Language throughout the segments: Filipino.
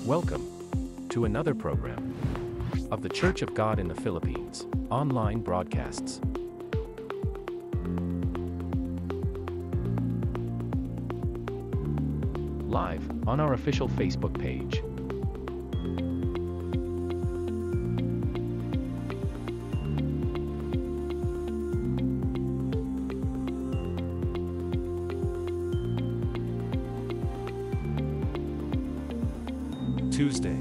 Welcome to another program of the Church of God in the Philippines online broadcasts. Live on our official Facebook page. Tuesday.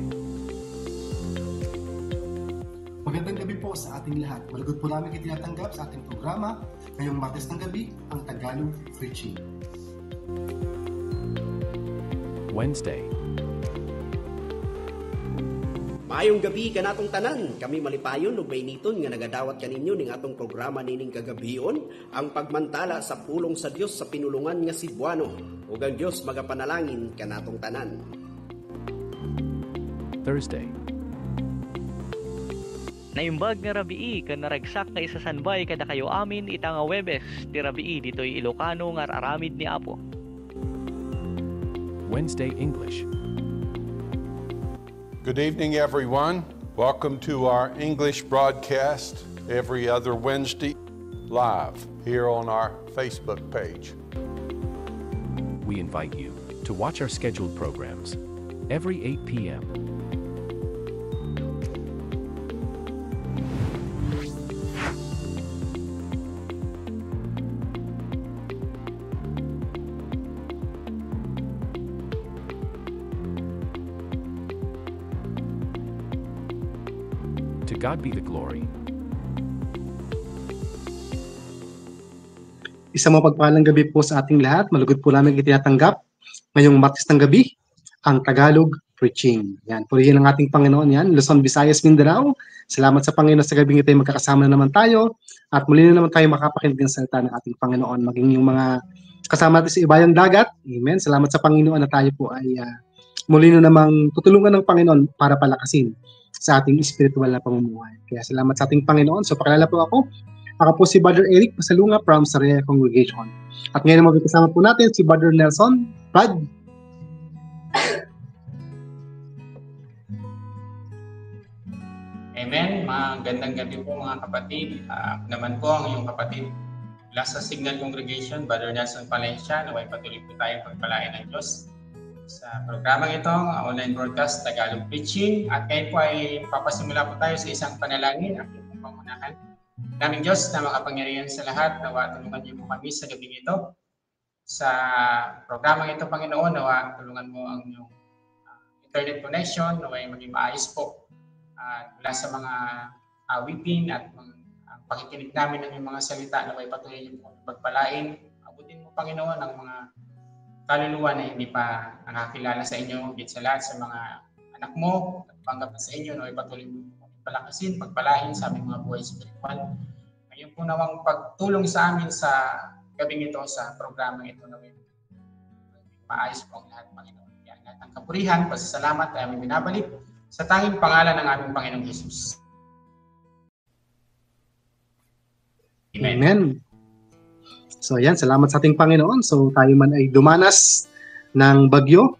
Magandang gabi po sa ating lahat. Malugod po namin kayo tinatanggap sa ating programa ngayong Martes ng gabi, ang Tagalog Preaching. Wednesday. Maayong gabi kanatong tanan, kami malipayon ug mainiton nga nagadawat kaninyo ning atong programa nining kagabion, ang pagmantala sa pulong sa Dios sa pinulungan nga Cebuano. Ug ang Dios magapanalangin kanatong tanan. Thursday. Naimbag nga rabii kan naragsak nga isasanbay kada kayo amin ita nga Webes ti rabii ditoy Ilocano nga aramid ni Apo. Wednesday English. Good evening, everyone. Welcome to our English broadcast every other Wednesday live here on our Facebook page. We invite you to watch our scheduled programs every 8 p.m. To God be the glory. Isang mapagpalang gabi po sa ating lahat. Malugod po namin itinatanggap ngayong Martes ng gabi, ang Tagalog Preaching. Yan, purihin ang ating Panginoon yan. Luzon, Visayas, Mindanao. Salamat sa Panginoon sa gabing ito ay magkakasama na naman tayo at muli na naman tayo makapakinig ng salita ng ating Panginoon. Maging yung mga kasama natin sa ibayang dagat. Amen. Salamat sa Panginoon na tayo po ay muli na namang tutulungan ng Panginoon para palakasin sa ating spiritual na pamumuhay. Kaya salamat sa ating Panginoon. So pakilala po ako. Ako po si Brother Eric Pasalunga from Sariaya Congregation. At ngayon magkakasama po natin si Brother Nelson. Brad. Amen. Magandang gabi po mga kapatid. Naman po ang iyong kapatid mula sa Signal Congregation, Brother Nelson Palencia. Naway patuloy po tayo pagpalain ng Diyos sa programang ito, online broadcast Tagalog Preaching. At ngayon po ay papasimula po tayo sa isang panalangin. Aking pong pangunahan. Daming Diyos na makapangyarihan sa lahat. Nawa tulungan niyo po kami sa gabing ito. Sa programang ito, Panginoon, nawa tulungan mo ang iyong internet connection. Naway maging maayos po. Mula sa mga awipin at pakikinig namin ng iyong mga salita. Naway patuloy niyo po pagpalain. Abutin mo, Panginoon, ang mga kaluluwa na hindi pa nakakilala sa inyo, higit sa lahat sa mga anak mo, at panggap sa inyo, no, ipatuloy mo palakasin, pagpalain sa aming mga buhay spiritual. Ngayon po nawang pagtulong sa amin sa gabing ito, sa programang ito, na maayos po ang lahat, Panginoon. Kaya lahat ng kapurihan, pasasalamat ay aming binabalik sa tanging pangalan ng aming Panginoong Jesus. Amen. Amen. So yan, salamat sa ating Panginoon. So tayo man ay dumanas ng bagyo,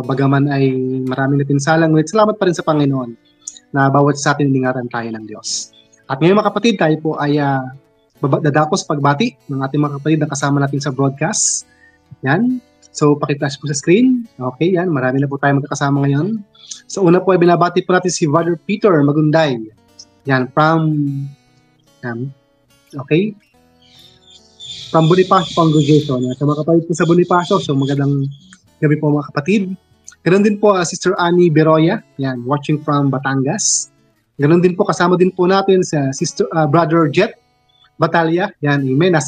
bagaman ay maraming natinsalang, ngunit salamat pa rin sa Panginoon na bawat sa atin iningaran tayo ng Diyos. At ngayon mga kapatid, tayo po ay dadako sa pagbati ng ating mga kapatid na kasama natin sa broadcast. Yan. So pakitaas po sa screen. Okay, yan. Marami na po tayo magkakasama ngayon. So una po ay binabati po natin si Brother Peter Magunday. Yan, from Bonifacio Congregation. Sa mga kapatid po sa Bonifacio, so magandang gabi po mga kapatid. Ganoon din po Sister Annie Beroya, yan, watching from Batangas. Ganoon din po, kasama din po natin sa Brother Jet Batalya, yan, amen.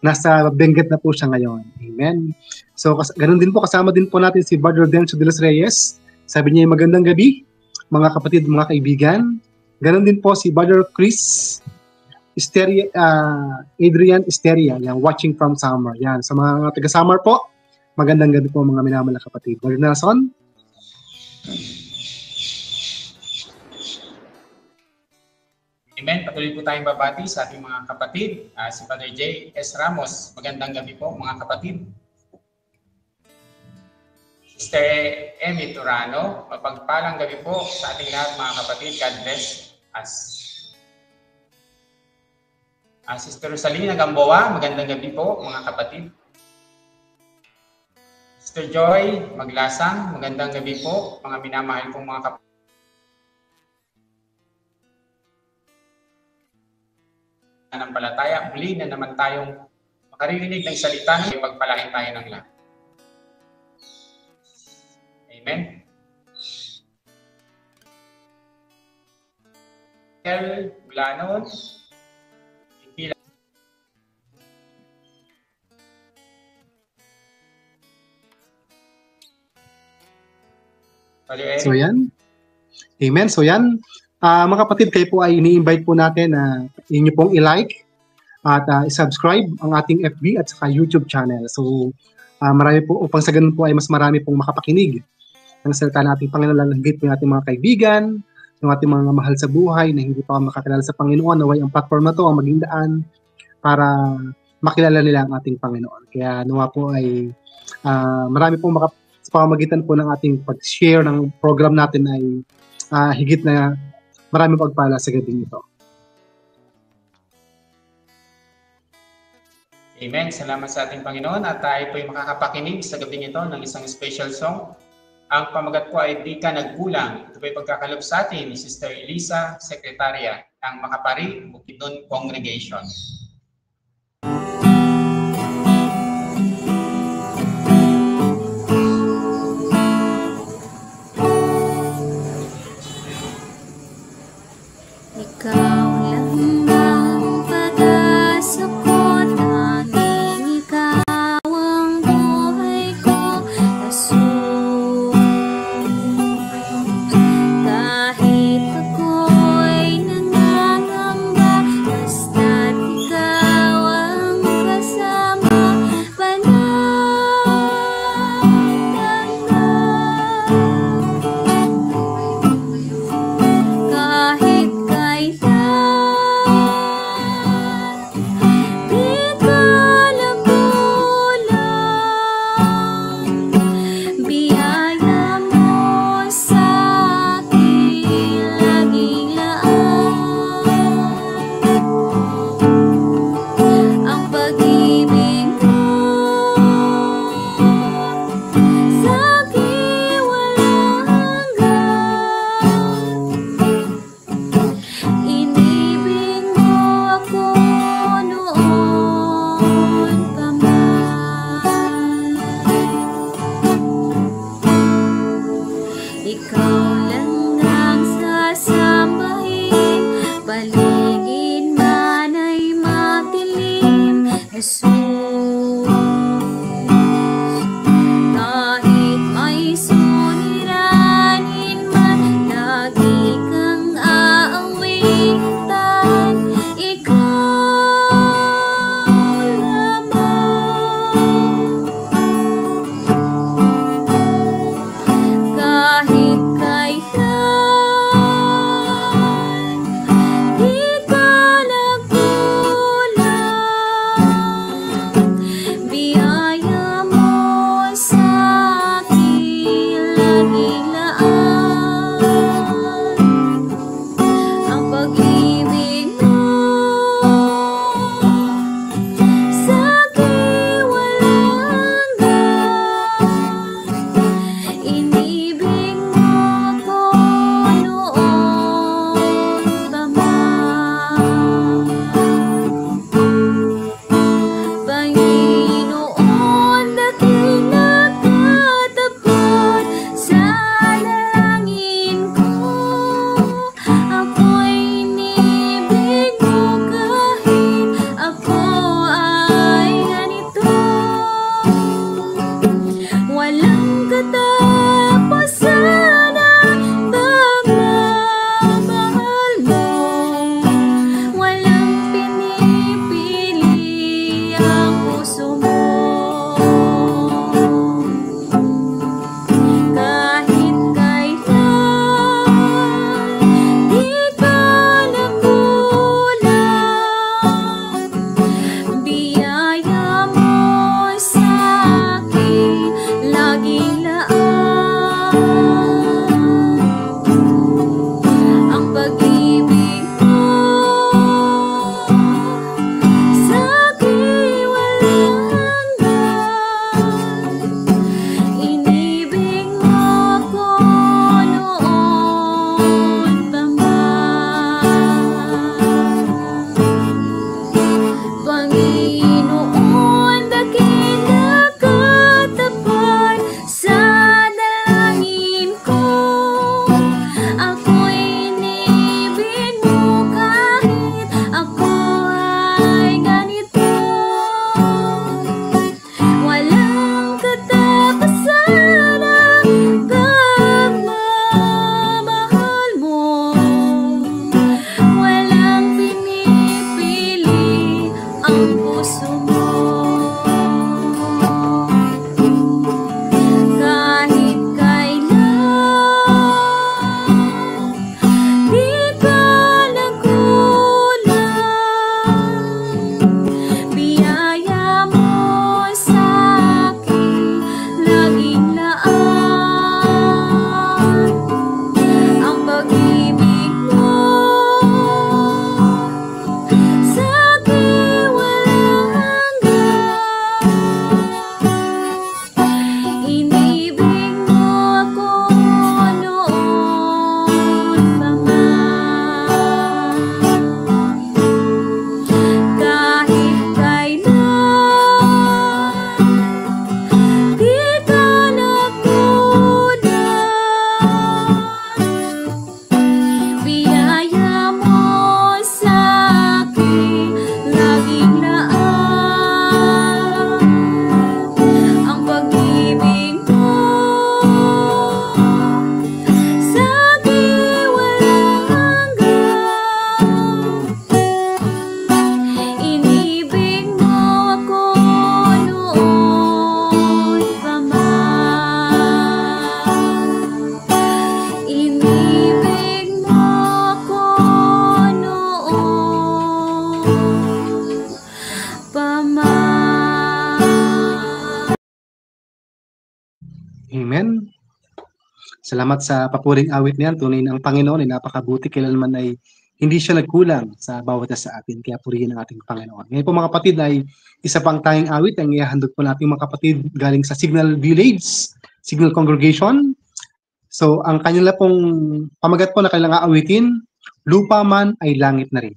Nasa Benguet na po siya ngayon, amen. So ganoon din po, kasama din po natin si Brother Dencio de los Reyes. Sabi niya magandang gabi, mga kapatid, mga kaibigan. Ganoon din po si Brother Chris Adrian Esteria, yan, watching from Samar. Yan, sa mga taga-Samar po, magandang gabi po mga minamahal na kapatid. Brother Nelson? Amen. Patuloy po tayong babati sa ating mga kapatid. Si Father J.S. Ramos, magandang gabi po mga kapatid. Sister Emmy Turano. Mapagpalang gabi po sa ating lahat mga kapatid. God bless us. Sister Rosalina Gamboa, magandang gabi po mga kapatid. Sister Joy Maglasang, magandang gabi po mga minamahal kong mga kapatid. Nanampalataya, muli na naman tayong makaririnig ng salita ng ipagpalain tayo ng lahat. Amen. Michael Bulanon, So yan. Amen. So yan. Mga kapatid, kayo po ay ini-invite po natin na inyo pong i-like at i-subscribe ang ating FB at saka YouTube channel. So marami po, upang sa ganun po ay mas marami pong makapakinig ng salita nating Panginoon, higit po natin mga kaibigan, ng ating mga mahal sa buhay na hindi pa makakilala sa Panginoon. Naway ang platform na to ang maging daan para makilala nila ang ating Panginoon. Kaya nawa po ay marami pong sa pamamagitan po ng ating pag-share ng program natin ay higit na marami pagpala sa gabing ito. Amen. Salamat sa ating Panginoon at tayo po ay makakapakinig sa gabing ito ng isang special song. Ang pamagat po ay Di Ka Nagkulang. Ito po ay pagkakalob sa atin ni Sister Elisa, Sekretarya ng Makapari Bukidnon Congregation. Salamat sa papuring awit niyan. Tunay na ang Panginoon ay napakabuti, kailanman ay hindi siya nagkulang sa bawat isa sa atin. Kaya purihin ang ating Panginoon. Ngayon po mga kapatid ay isa pang tayong awit ang ihahandog po natin mga kapatid galing sa Signal Village, Signal Congregation. So ang kanila pong pamagat po na kailangang awitin, lupa man ay langit na rin.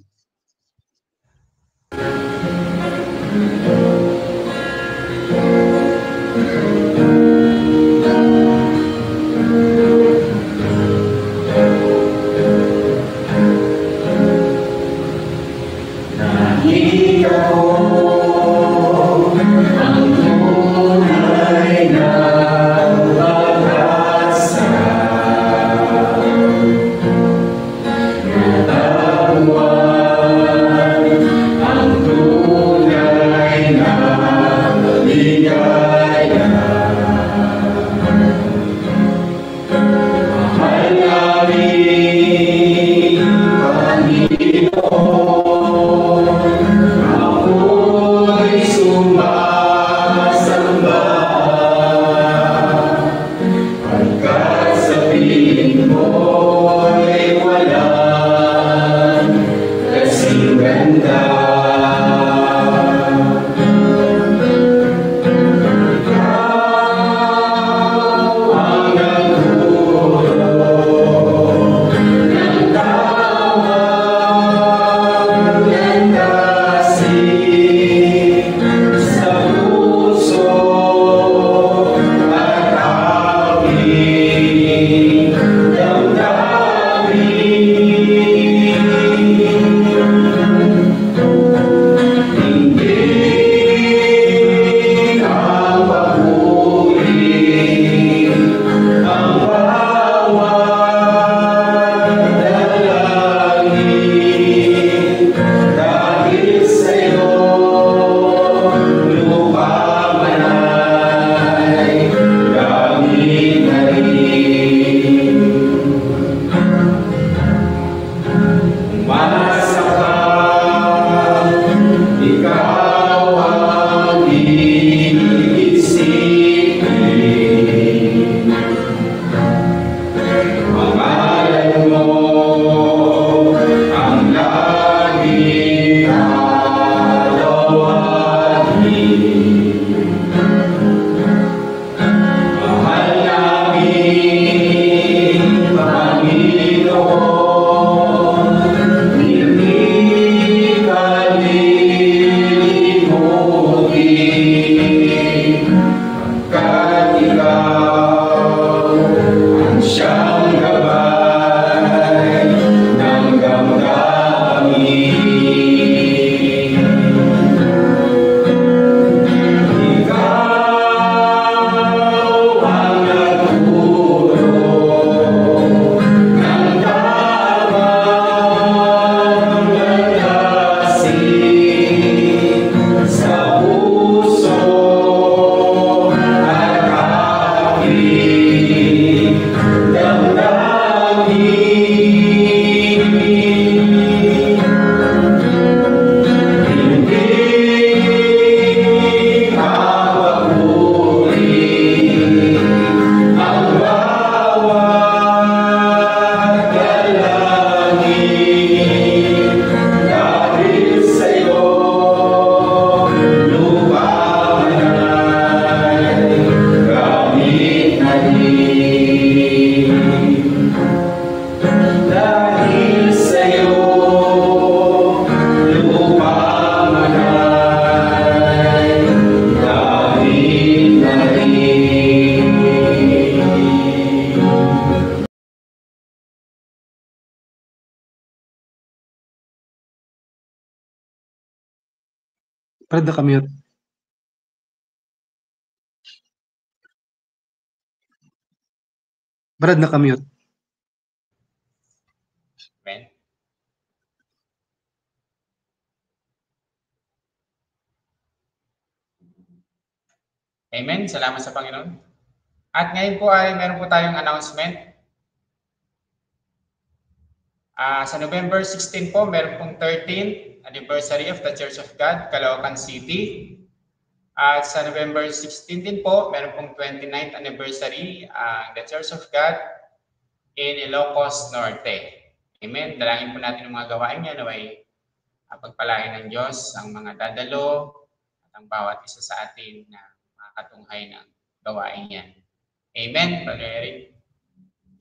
Brad, nakamute. Brad, nakamute. Amen. Amen. Salamat sa Panginoon. At ngayon po ay meron po tayong announcement. Sa November 16 po, meron pong 13th anniversary of the Church of God, Caloocan City. At sa November 16 din po, meron pong 29th anniversary the Church of God, in Ilocos Norte. Amen. Dalangin po natin ang mga gawain niya naway pagpalain ng Diyos ang mga dadalo at ang bawat isa sa atin na makakatunghay ng gawain yan. Amen, Brother Eric.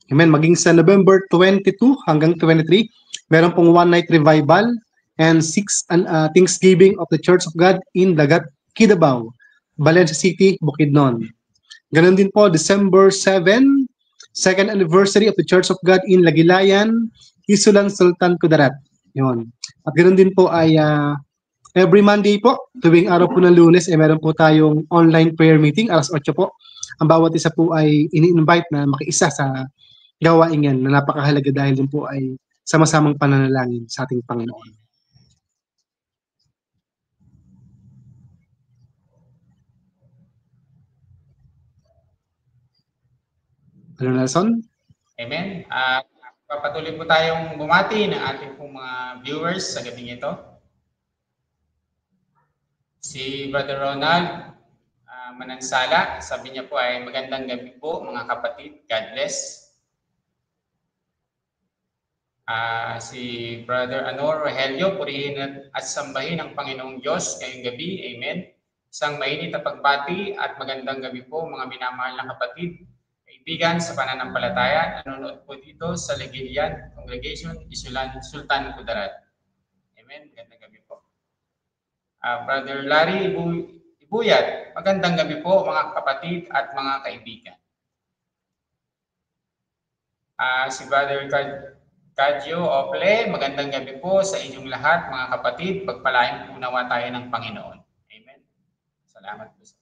Amen. Maging sa November 22 hanggang 23, meron pong one night revival and 6 Thanksgiving of the Church of God in Dagat, Kidabaw, Valencia City, Bukidnon. Ganon din po, December 7, second anniversary of the Church of God in Lagilayan, Isulan, Sultan Kudarat. Yun. At ganoon din po ay every Monday po, tuwing araw po ng Lunes, meron po tayong online prayer meeting, alas 8 po. Ang bawat isa po ay ini-invite na makiisa sa gawain yan na napakahalaga dahil din po ay sama-samang pananalangin sa ating Panginoon. Ano, Nelson? Amen. Papatuloy po tayong bumati ng ating pong mga viewers sa gabing ito. Si Brother Ronald Manansala, sabi niya po ay magandang gabi po mga kapatid. God bless. Si Brother Anor Rogelio, purihin at sambahin ang Panginoong Diyos ngayong gabi. Amen. Isang mainit na pagbati at magandang gabi po mga minamahal na kapatid. Kaibigan sa pananampalataya, nanonood po dito sa Legilian Congregation, Isulan, Sultan Kudarat. Amen. Magandang gabi po. Brother Larry Ibuyat, magandang gabi po mga kapatid at mga kaibigan. Si Brother Kadyo Ople, magandang gabi po sa inyong lahat mga kapatid. Pagpalain po nawa tayo ng Panginoon. Amen. Salamat po sa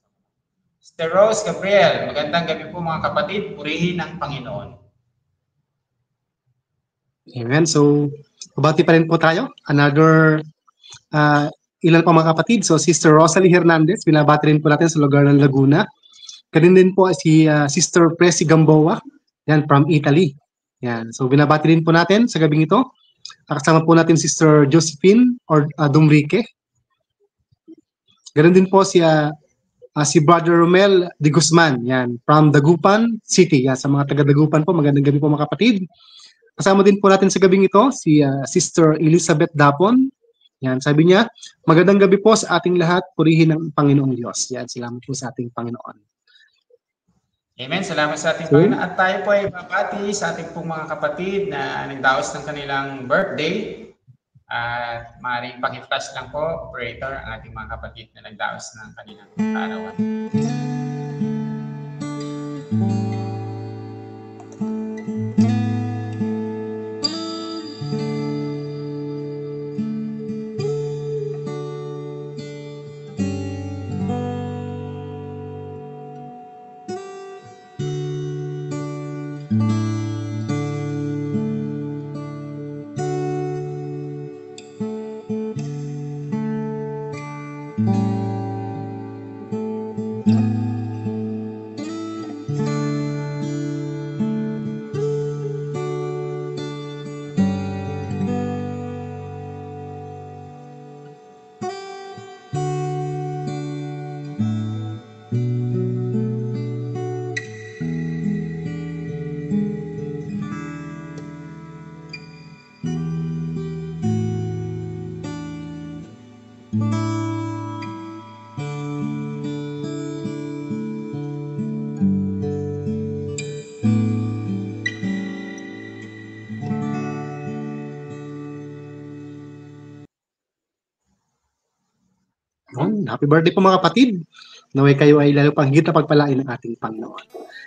Sister Rose Gabriel, magandang gabi po mga kapatid, purihin ang Panginoon. Amen. So, babati pa rin po tayo. Another ilan pa mga kapatid. So, Sister Rosalie Hernandez, binabati rin po natin sa lugar ng Laguna. Kanin din po si Sister Presi Gamboa, yan, from Italy. Yan. So, binabati rin po natin sa gabing ito. Kasama po natin Sister Josephine or Dumrique. Ganun din po si Brother Romel de Guzman, yan, from Dagupan City. Yan, sa mga taga-Dagupan po, magandang gabi po mga kapatid. Kasama din po natin sa gabing ito, si Sister Elizabeth Dapon. Yan, sabi niya, magandang gabi po sa ating lahat, purihin ang Panginoong Diyos. Yan, salamat po sa ating Panginoon. Amen, salamat sa ating Panginoon. At tayo po ay babati sa ating pong mga kapatid na nagdaos ng kanilang birthday. At maaaring paki-flash lang po, operator, ang ating mga kapatid na nagdaos ng kanilang kaarawan. Happy birthday po mga kapatid. Naway kayo ay lalo pang higit na pagpalain ng ating Panginoon.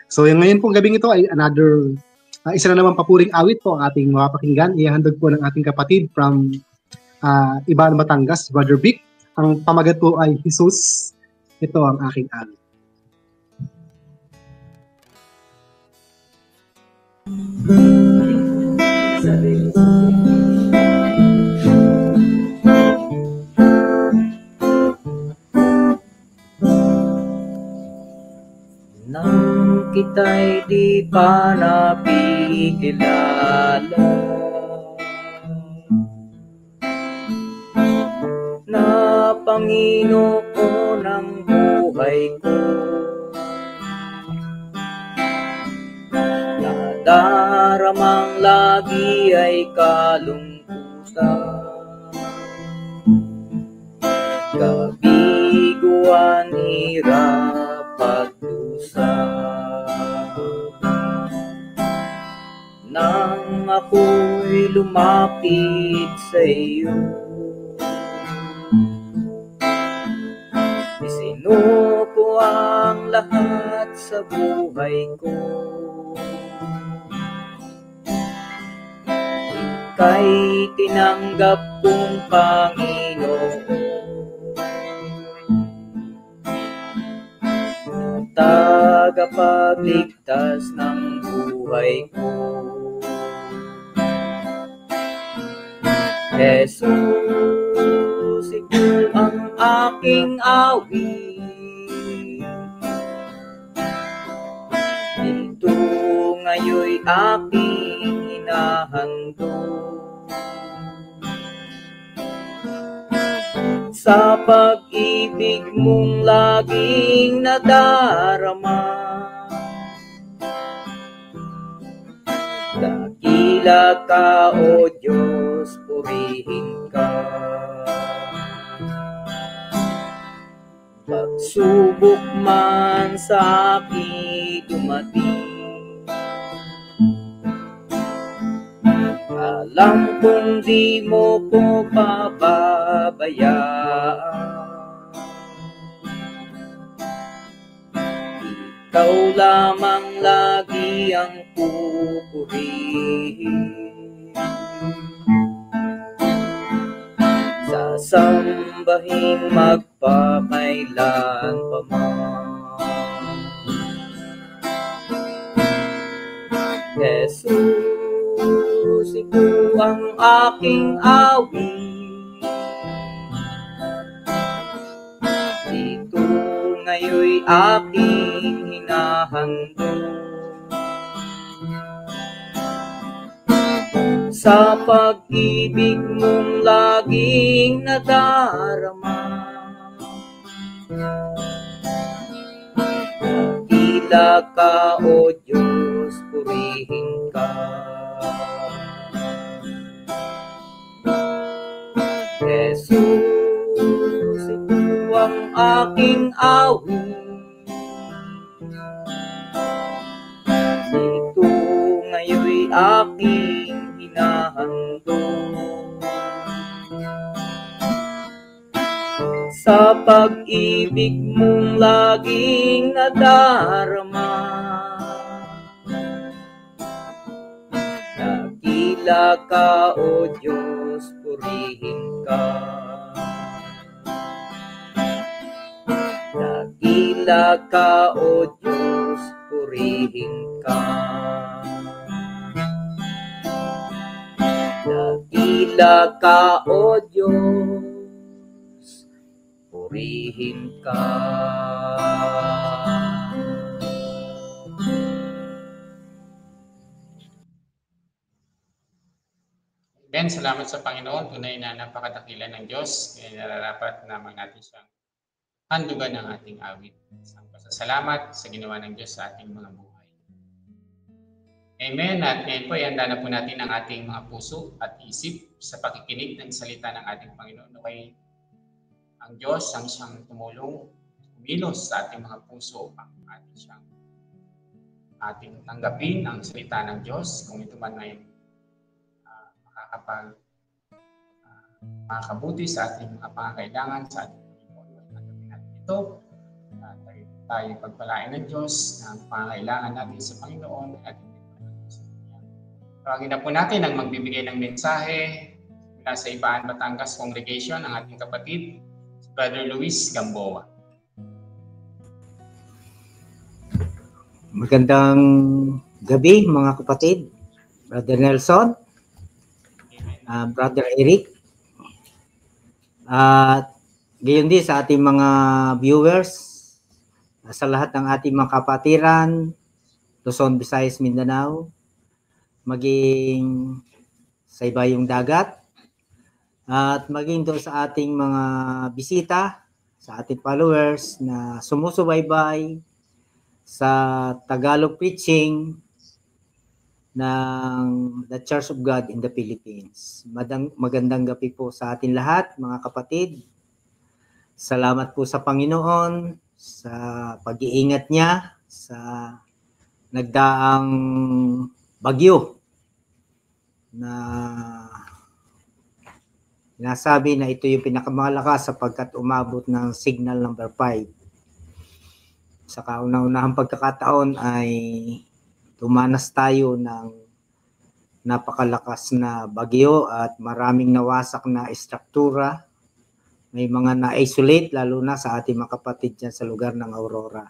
So yung ngayon pong gabing ito ay another, isa na naman papuring awit po ang ating mapapakinggan. Ihahandog po ng ating kapatid from Iban, Batangas, Brother Vic. Ang pamagat po ay Jesus. Ito ang aking awit. Nang kita'y di pa napikilala, na Panginoon ng buhay ko, nadarama lagi ay kalungkutan. Kabiguan, hirap at dusa. Nang ako'y lumapit sa iyo, isinuko ang lahat sa buhay ko. Ika'y tinanggap kong Panginoon, tagapagligtas ng buhay ko. Jesus, ikaw ang aking awit. Ito ngayon'y aking hinahandog. Sa pag-ibig mong laging nadarama, dakila ka, O Diyos, purihin ka. Pagsubok man sa akin dumating, alam kong di mo ko pababayaan. Ikaw lamang lagi ang pupurihin. Sasambahin magpakailan pa man. Jesus, ikaw ang aking awit. Ito ngayon'y aking hinahandog. Sa pag-ibig mong laging nadarama, dakila ka, O Diyos, purihin ka. Jesus, ikaw ang aking awit. Ito ngayon'y aking hinahandog. Sa pag-ibig mong laging nadarama, dakila ka, O Diyos, purihin ka. Dakila ka, O Diyos, purihin ka. Dakila ka, O Diyos, purihin ka. Amen. Salamat sa Panginoon. Tunay na napakadakila ng Diyos. Kaya nararapat naman natin siyang handugan ng ating awit. Isang pasasalamat sa ginawa ng Diyos sa ating mga buhay. Amen. At ngayon po, ihanda na po natin ang ating mga puso at isip sa pakikinig ng salita ng ating Panginoon. Okay, ang Diyos ang siyang tumulong, kumilos sa ating mga puso, ang ating tanggapin ang salita ng Diyos. Kung ito man ay makakabuti sa ating mga pangangailangan sa ating Panginoon. Tanggapin natin ito. Tayo pagpalain ng Diyos ng pangangailangan natin sa Panginoon at tawagin na po natin ang magbibigay ng mensahe mula sa Ibaan, Batangas Congregation, ang ating kapatid, si Brother Luis Gamboa. Magandang gabi mga kapatid, Brother Nelson, Brother Eric, at gayon din sa ating mga viewers, sa lahat ng ating mga kapatiran, Luzon, Visayas, Mindanao, maging sa ibayong dagat, at maging doon sa ating mga bisita, sa ating followers na sumusubaybay sa Tagalog preaching ng The Church of God in the Philippines. Magandang gabi po sa atin lahat, mga kapatid. Salamat po sa Panginoon sa pag-iingat niya sa nagdaang bagyo na nasabi na ito yung pinakamalakas sapagkat umabot ng signal number 5. Sa kauna-unahang pagkakataon ay tumanas tayo ng napakalakas na bagyo at maraming nawasak na istruktura. May mga na-isolate lalo na sa ating mga kapatid dyan sa lugar ng Aurora.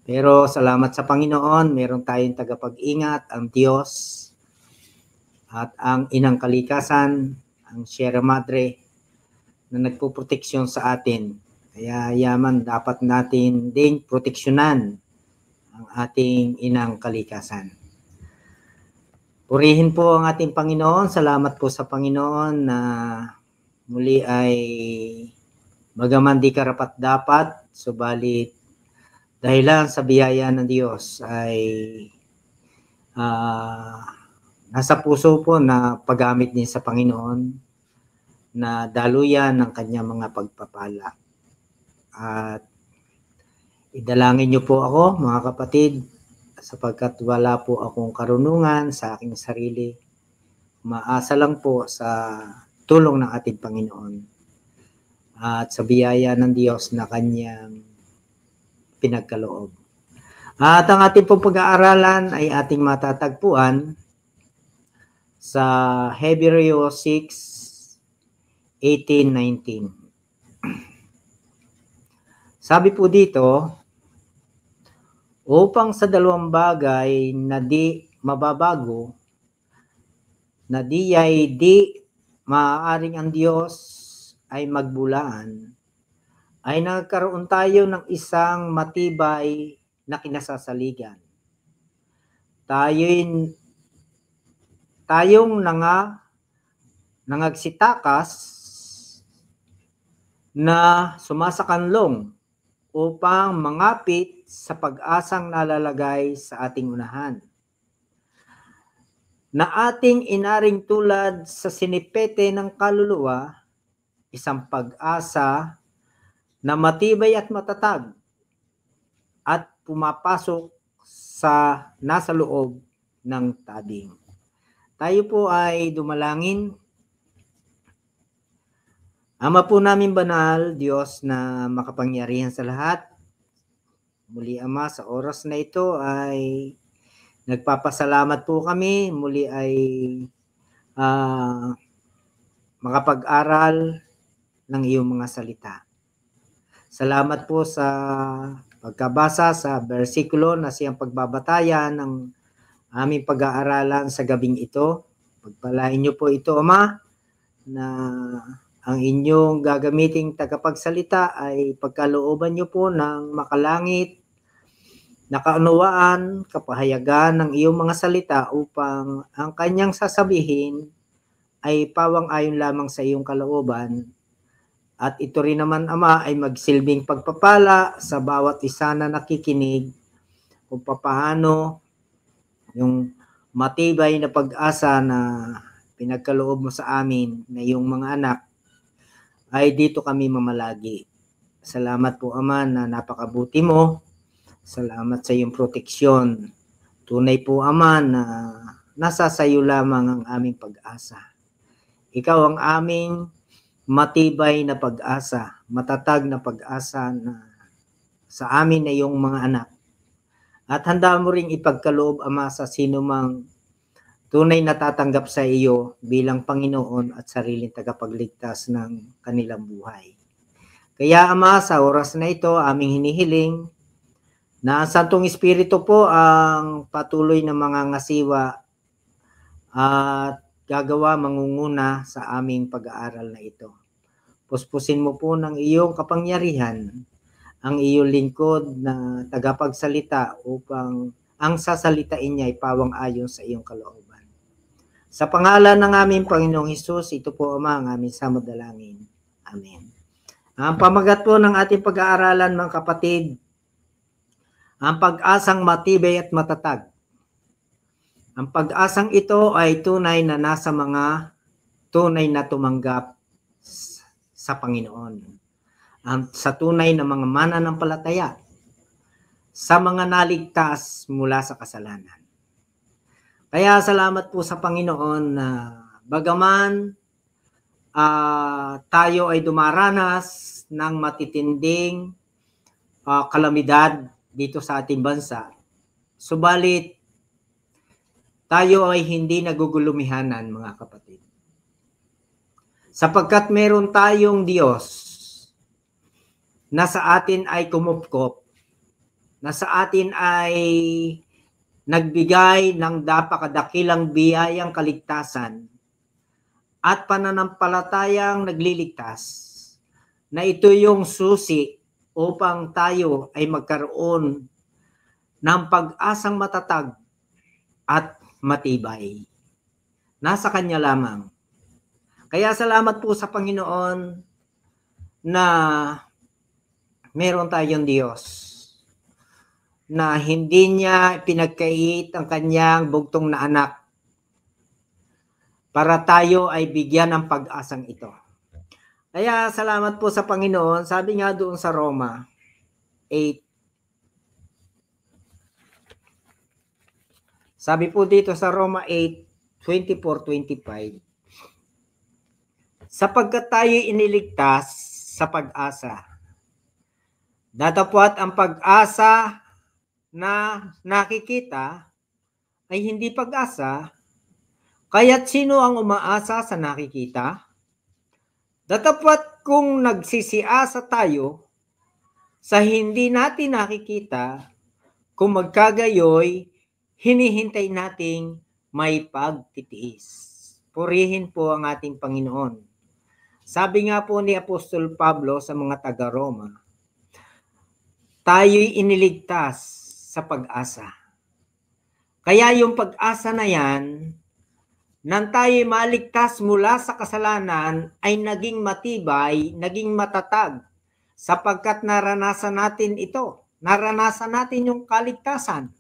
Pero salamat sa Panginoon, meron tayong tagapag-ingat, ang Diyos at ang Inang Kalikasan, ang Sierra Madre na nagpuproteksyon sa atin. Kaya yaman dapat natin ding proteksyonan ang ating Inang Kalikasan. Purihin po ang ating Panginoon. Salamat po sa Panginoon na muli ay bagaman di karapat-dapat, subalit dahilan sa biyaya ng Diyos ay nasa puso po na paggamit din sa Panginoon na daluyan ng kanyang mga pagpapala. At idalangin niyo po ako, mga kapatid, sapagkat wala po akong karunungan sa aking sarili. Maasa lang po sa tulong ng ating Panginoon at sa biyaya ng Diyos na kanyang pinagkaloob. At ang ating pong pag-aaralan ay ating matatagpuan sa Hebreo 6:18-19. Sabi po dito, upang sa dalawang bagay na di mababago, na di maaaring ang Diyos ay magbulaan, ay nagkaroon tayo ng isang matibay na kinasasaligan. Tayong nangagsitakas na sumasakanlong upang mangapit sa pag-asang nalalagay sa ating unahan. Na ating inaring tulad sa sinipete ng kaluluwa, isang pag-asa na matibay at matatag at pumapasok sa nasa loob ng tabing. Tayo po ay dumalangin. Ama po namin banal, Diyos na makapangyarihan sa lahat. Muli Ama, sa oras na ito ay nagpapasalamat po kami. Muli ay makapag-aral ng iyong mga salita. Salamat po sa pagkabasa sa bersikulo na siyang pagbabatayan ng aming pag-aaralan sa gabing ito. Pagpalain niyo po ito, Ama, na ang inyong gagamiting tagapagsalita ay pagkalooban niyo po ng makalangit, nakaunawaan, kapahayagan ng iyong mga salita upang ang kanyang sasabihin ay pawang-ayon lamang sa iyong kalooban. At ito rin naman, Ama, ay magsilbing pagpapala sa bawat isa na nakikinig kung paano yung matibay na pag-asa na pinagkaloob mo sa amin na iyong mga anak ay dito kami mamalagi. Salamat po, Ama, na napakabuti mo. Salamat sa iyong proteksyon. Tunay po, Ama, na nasa sayo lamang ang aming pag-asa. Ikaw ang aming matibay na pag-asa, matatag na pag-asa na sa amin na iyong mga anak. At handa mo ring ipagkaloob, Ama, sa sino mang tunay na tatanggap sa iyo bilang Panginoon at sariling tagapagligtas ng kanilang buhay. Kaya, Ama, sa oras na ito, aming hinihiling na ang Santong Espiritu po ang patuloy na mga ngasiwa at gagawa mangunguna sa aming pag-aaral na ito. Puspusin mo po ng iyong kapangyarihan ang iyong lingkod na tagapagsalita upang ang sasalitain niya ay pawang-ayon sa iyong kalooban. Sa pangalan ng aming Panginoong Hesus, ito po, Ama, ang aming samadalangin. Amen. Ang pamagat po ng ating pag-aaralan, mga kapatid, ang pag-asang matibay at matatag. Ang pag-asang ito ay tunay na nasa mga tunay na tumanggap sa Panginoon. Sa tunay na mga mananampalataya, sa mga naligtas mula sa kasalanan. Kaya salamat po sa Panginoon na bagaman tayo ay dumaranas ng matitinding kalamidad dito sa ating bansa, subalit tayo ay hindi nagugulumihanan, mga kapatid. Sapagkat meron tayong Diyos na sa atin ay kumupkop, na sa atin ay nagbigay ng napakadakilang biyayang kaligtasan at pananampalatayang nagliligtas, na ito yung susi upang tayo ay magkaroon ng pag-asang matatag at matibay. Nasa Kanya lamang. Kaya salamat po sa Panginoon na meron tayong Diyos na hindi niya pinagkait ang Kanyang bugtong na anak para tayo ay bigyan ng pag-asang ito. Kaya salamat po sa Panginoon. Sabi nga doon sa Roma 8. Sabi po dito sa Roma 8:24-25. Sapagkat tayo iniligtas sa pag-asa. Datapwat ang pag-asa na nakikita ay hindi pag-asa. Kaya't sino ang umaasa sa nakikita? Datapwat kung nagsisiasa tayo sa hindi natin nakikita, kung magkagayoy, hinihintay nating may pagtitiis. Purihin po ang ating Panginoon. Sabi nga po ni Apostol Pablo sa mga taga-Roma, tayo'y iniligtas sa pag-asa. Kaya yung pag-asa na yan, nang tayo'y maligtas mula sa kasalanan, ay naging matibay, naging matatag, sapagkat naranasan natin ito. Naranasan natin yung kaligtasan,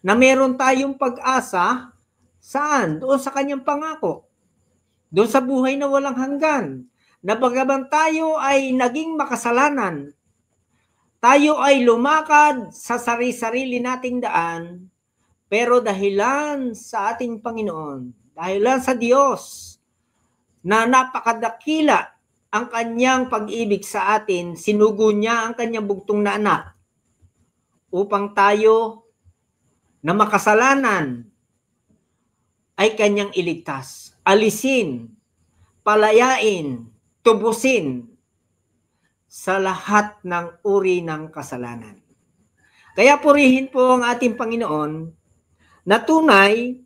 na meron tayong pag-asa, saan? Doon sa Kanyang pangako. Doon sa buhay na walang hanggan. Na bagaman tayo ay naging makasalanan, tayo ay lumakad sa sarili-sarili nating daan, pero dahilan sa ating Panginoon, dahilan sa Diyos na napakadakila ang Kanyang pag-ibig sa atin, sinugo niya ang Kanyang bugtong na anak upang tayo na makasalanan ay Kanyang iligtas, alisin, palayain, tubusin sa lahat ng uri ng kasalanan. Kaya purihin po ang ating Panginoon na tunay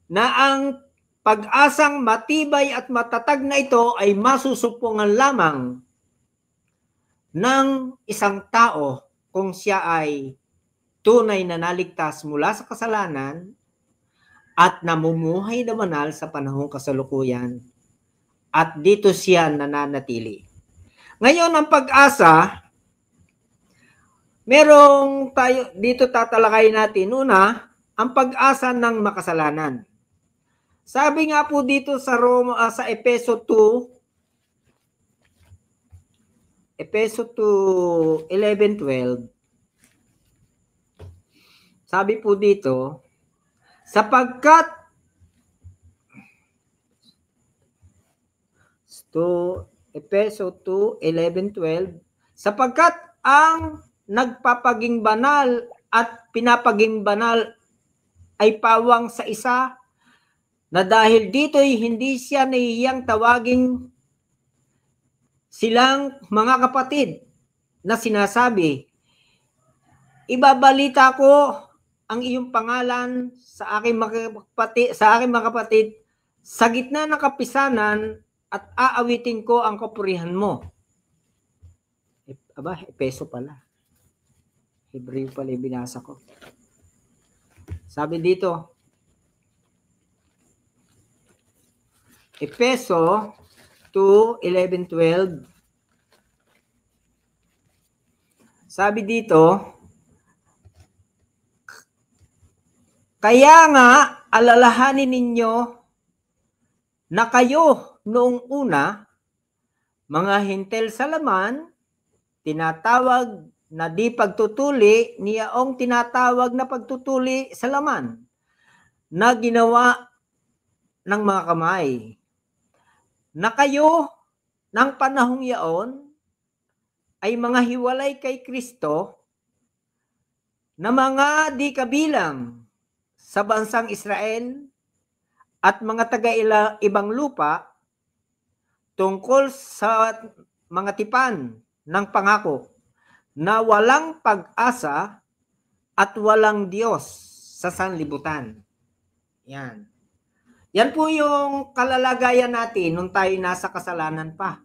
na ang pag-asang matibay at matatag na ito ay masusupungan lamang ng isang tao kung siya ay tunay na naligtas mula sa kasalanan at namumuhay na banal sa panahong kasalukuyan at dito siya nananatili. Ngayon, ang pag-asa, merong tayo dito tatalakay natin. Una, ang pag-asa ng makasalanan. Sabi nga po dito sa sa Efeso 2:11-12. Sabi po dito, sapagkat Efeso 2:11-12, sapagkat ang nagpapaging banal at pinapaging banal ay pawang sa isa, na dahil dito'y hindi siya nahihiyang tawagin silang mga kapatid, na sinasabi, ibabalita ko ang iyong pangalan sa aking mga kapatid sa gitna ng kapisanan at aawitin ko ang kapurihan mo. Efeso pala. Hebreo pala yung binasa ko. Sabi dito, Efeso 2:11-12. Sabi dito, kaya nga alalahanin ninyo na kayo noong una, mga hintel sa laman, tinatawag na di pagtutuli, niyaong tinatawag na pagtutuli sa laman, na ginawa ng mga kamay. Na kayo, ng panahong yaon, ay mga hiwalay kay Kristo, na mga di kabilang sa bansang Israel at mga taga-ibang lupa tungkol sa mga tipan ng pangako na walang pag-asa at walang Diyos sa sanlibutan. Yan. Yan po yung kalalagayan natin nung tayo nasa kasalanan pa.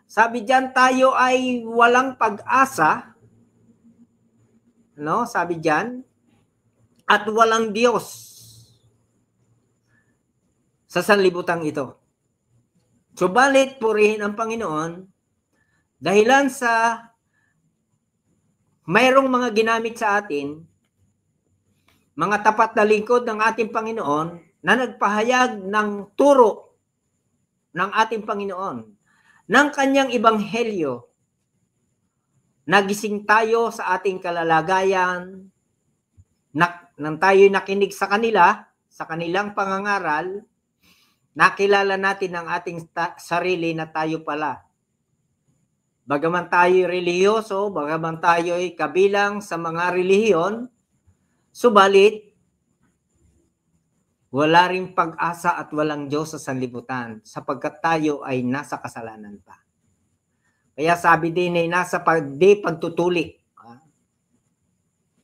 Sabi diyan, tayo ay walang pag-asa, no? Sabi diyan, at walang Diyos sa sanlibutan ito. Subalit, purihin ang Panginoon dahilan sa mayroong mga ginamit sa atin, mga tapat na lingkod ng ating Panginoon na nagpahayag ng turo ng ating Panginoon, ng kanyang ebanghelyo. Nagising tayo sa ating kalalagayan, nang tayo nakinig sa kanila, sa kanilang pangangaral, nakilala natin ang ating sarili na tayo pala. Bagaman tayo relihiyoso, bagaman tayo ay kabilang sa mga relihiyon, subalit, wala ring pag-asa at walang Diyos sa sanlibutan sapagkat tayo ay nasa kasalanan pa. Kaya sabi din ay nasa pagtutuli.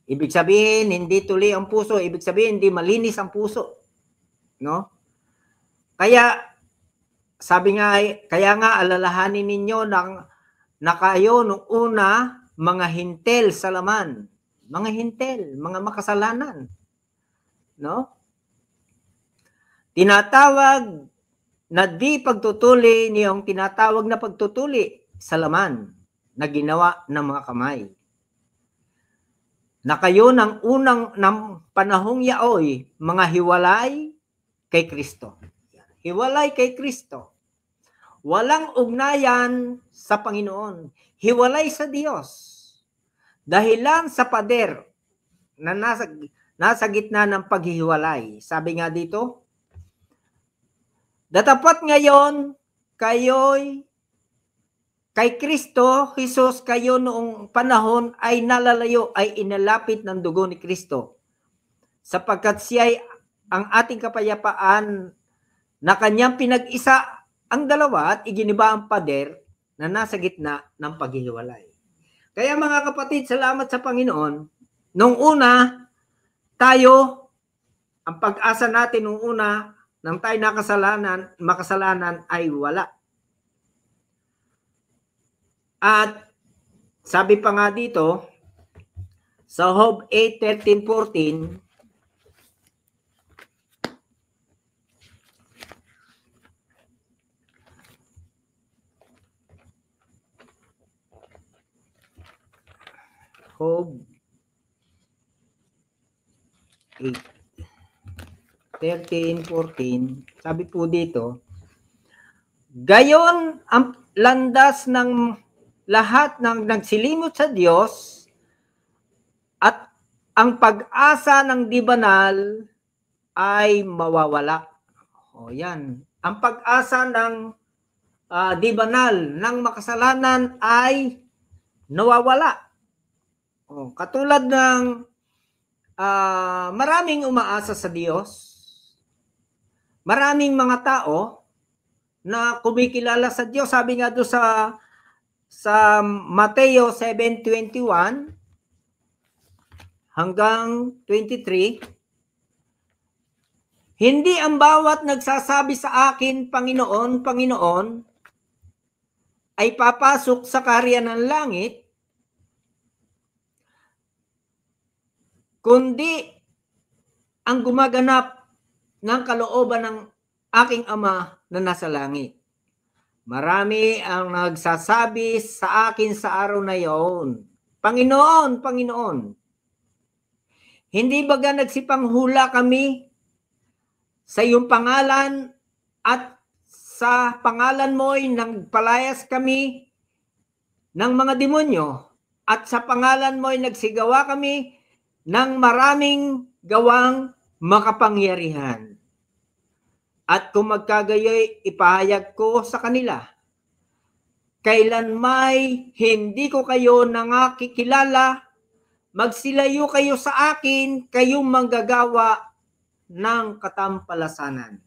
Ibig sabihin, hindi tuli ang puso. Ibig sabihin, hindi malinis ang puso. No? Kaya, sabi nga, kaya nga alalahanin ninyo na kayo nung una, mga hintel sa laman. Mga hintel, mga makasalanan. No? Tinatawag na di pagtutuli niyong tinatawag na pagtutuli sa laman na ginawa ng mga kamay. Na kayo ng panahong yaoy, mga hiwalay kay Kristo. Hiwalay kay Kristo. Walang ugnayan sa Panginoon. Hiwalay sa Diyos. Dahilan sa pader na nasa gitna ng paghihiwalay. Sabi nga dito, datapat ngayon, kayo'y kay Kristo, Jesus, kayo noong panahon ay nalalayo, ay inalapit ng dugo ni Kristo. Sapagkat siya ay ang ating kapayapaan na kanyang pinag-isa ang dalawa at iginiba ang pader na nasa gitna ng paghihiwalay. Kaya mga kapatid, salamat sa Panginoon. Nung una, tayo, ang pag-asa natin nung una, nang tayo makasalanan ay wala. At sabi pa nga dito, sa Job 8:13-14, Job 8:13-14, sabi po dito, gayon ang landas ng lahat ng nagsilimot sa Diyos at ang pag-asa ng di banal ay mawawala. O yan. Ang pag-asa ng di banal, ng makasalanan ay nawawala. O, katulad ng maraming umaasa sa Diyos, maraming mga tao na kumikilala sa Diyos. Sabi nga doon sa Mateo 7:21 hanggang 23, hindi ang bawat nagsasabi sa akin, Panginoon, Panginoon, ay papasok sa kaharian ng langit, kundi ang gumaganap ng kalooban ng aking Ama na nasa langit. Marami ang nagsasabi sa akin sa araw na iyon, Panginoon, Panginoon, hindi baga nagsipanghula kami sa iyong pangalan at sa pangalan mo'y nagpalayas kami ng mga demonyo at sa pangalan mo'y nagsigawa kami ng maraming gawang makapangyarihan. At kung magkagayoy, ipahayag ko sa kanila, kailanmay hindi ko kayo nangakikilala, magsilayo kayo sa akin, kayong manggagawa ng katampalasanan.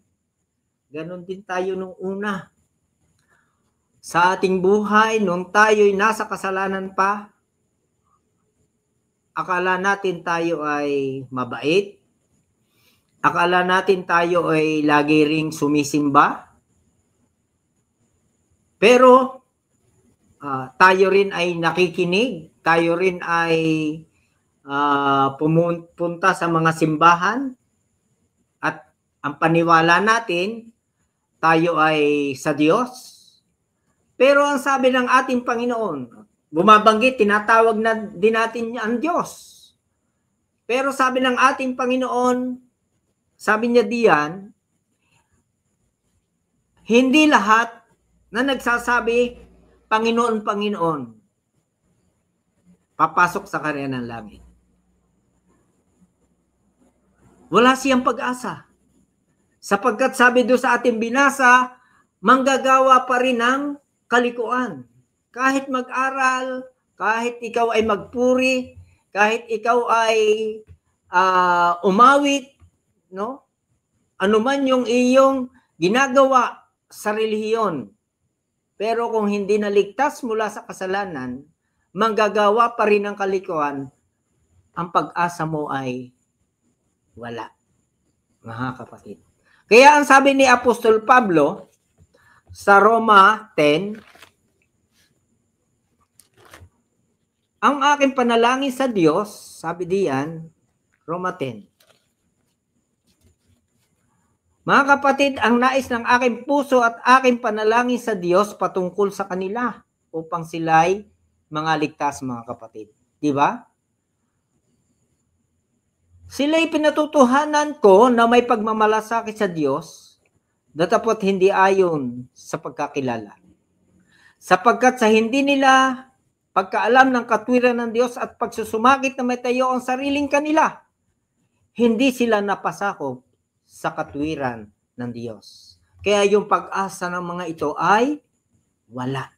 Ganon din tayo nung una. Sa ating buhay, nung tayo'y nasa kasalanan pa, akala natin tayo ay mabait, akala natin tayo ay lagi ring sumisimba, pero tayo rin ay nakikinig, tayo rin ay pumunta sa mga simbahan, at ang paniwala natin, tayo ay sa Diyos. Pero ang sabi ng ating Panginoon, bumabanggit, tinatawag na din natin ang Diyos. Pero sabi ng ating Panginoon, sabi niya diyan, hindi lahat na nagsasabi, Panginoon, Panginoon, papasok sa karya ng langit. Wala siyang pag-asa. Sapagkat sabi doon sa ating binasa, manggagawa pa rin ng kalikuan. Kahit mag-aral, kahit ikaw ay magpuri, kahit ikaw ay umawit, no? Ano man yung iyong ginagawa sa relihiyon. Pero kung hindi naligtas mula sa kasalanan, manggagawa pa rin ng kalikuan, ang pag-asa mo ay wala. Mga kapatid. Kaya ang sabi ni Apostol Pablo sa Roma 10, ang aking panalangin sa Diyos, sabi diyan, Roma 10. Mga kapatid, ang nais ng aking puso at aking panalangin sa Diyos patungkol sa kanila upang sila'y mga ligtas, mga kapatid. Di ba? Sila'y pinatutuhanan ko na may pagmamalasakit sa Diyos, datapot hindi ayon sa pagkakilala. Sapagkat sa hindi nila pagkaalam ng katwiran ng Diyos at pagsusumagit na may tayo ang sariling kanila, hindi sila napasakop sa katwiran ng Diyos. Kaya yung pag-asa ng mga ito ay wala.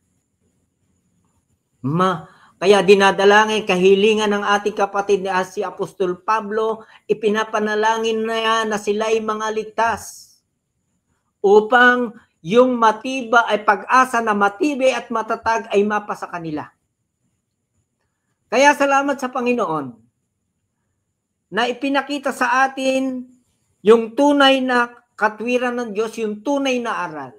Kaya dinadalangin, kahilingan ng ating kapatid na si Apostol Pablo, ipinapanalangin na sila'y mga ligtas upang yung matiba ay pag-asa na matibay at matatag ay mapasa kanila. Kaya salamat sa Panginoon na ipinakita sa atin yung tunay na katwiran ng Diyos, yung tunay na aral.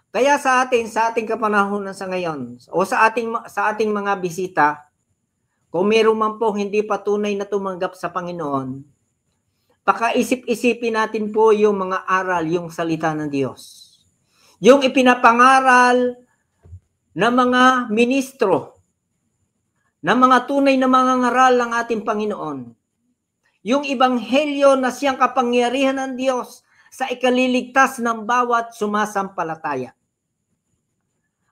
Kaya sa ating kapanahonan sa ngayon, o sa ating mga bisita, kung meron man po hindi pa tunay na tumanggap sa Panginoon, pakaisip-isipin natin po yung mga aral, yung salita ng Diyos. Yung ipinapangaral ng mga ministro, ng mga tunay na mga ngaral ng ating Panginoon. Yung ebanghelyo na siyang kapangyarihan ng Diyos sa ikaliligtas ng bawat sumasampalataya.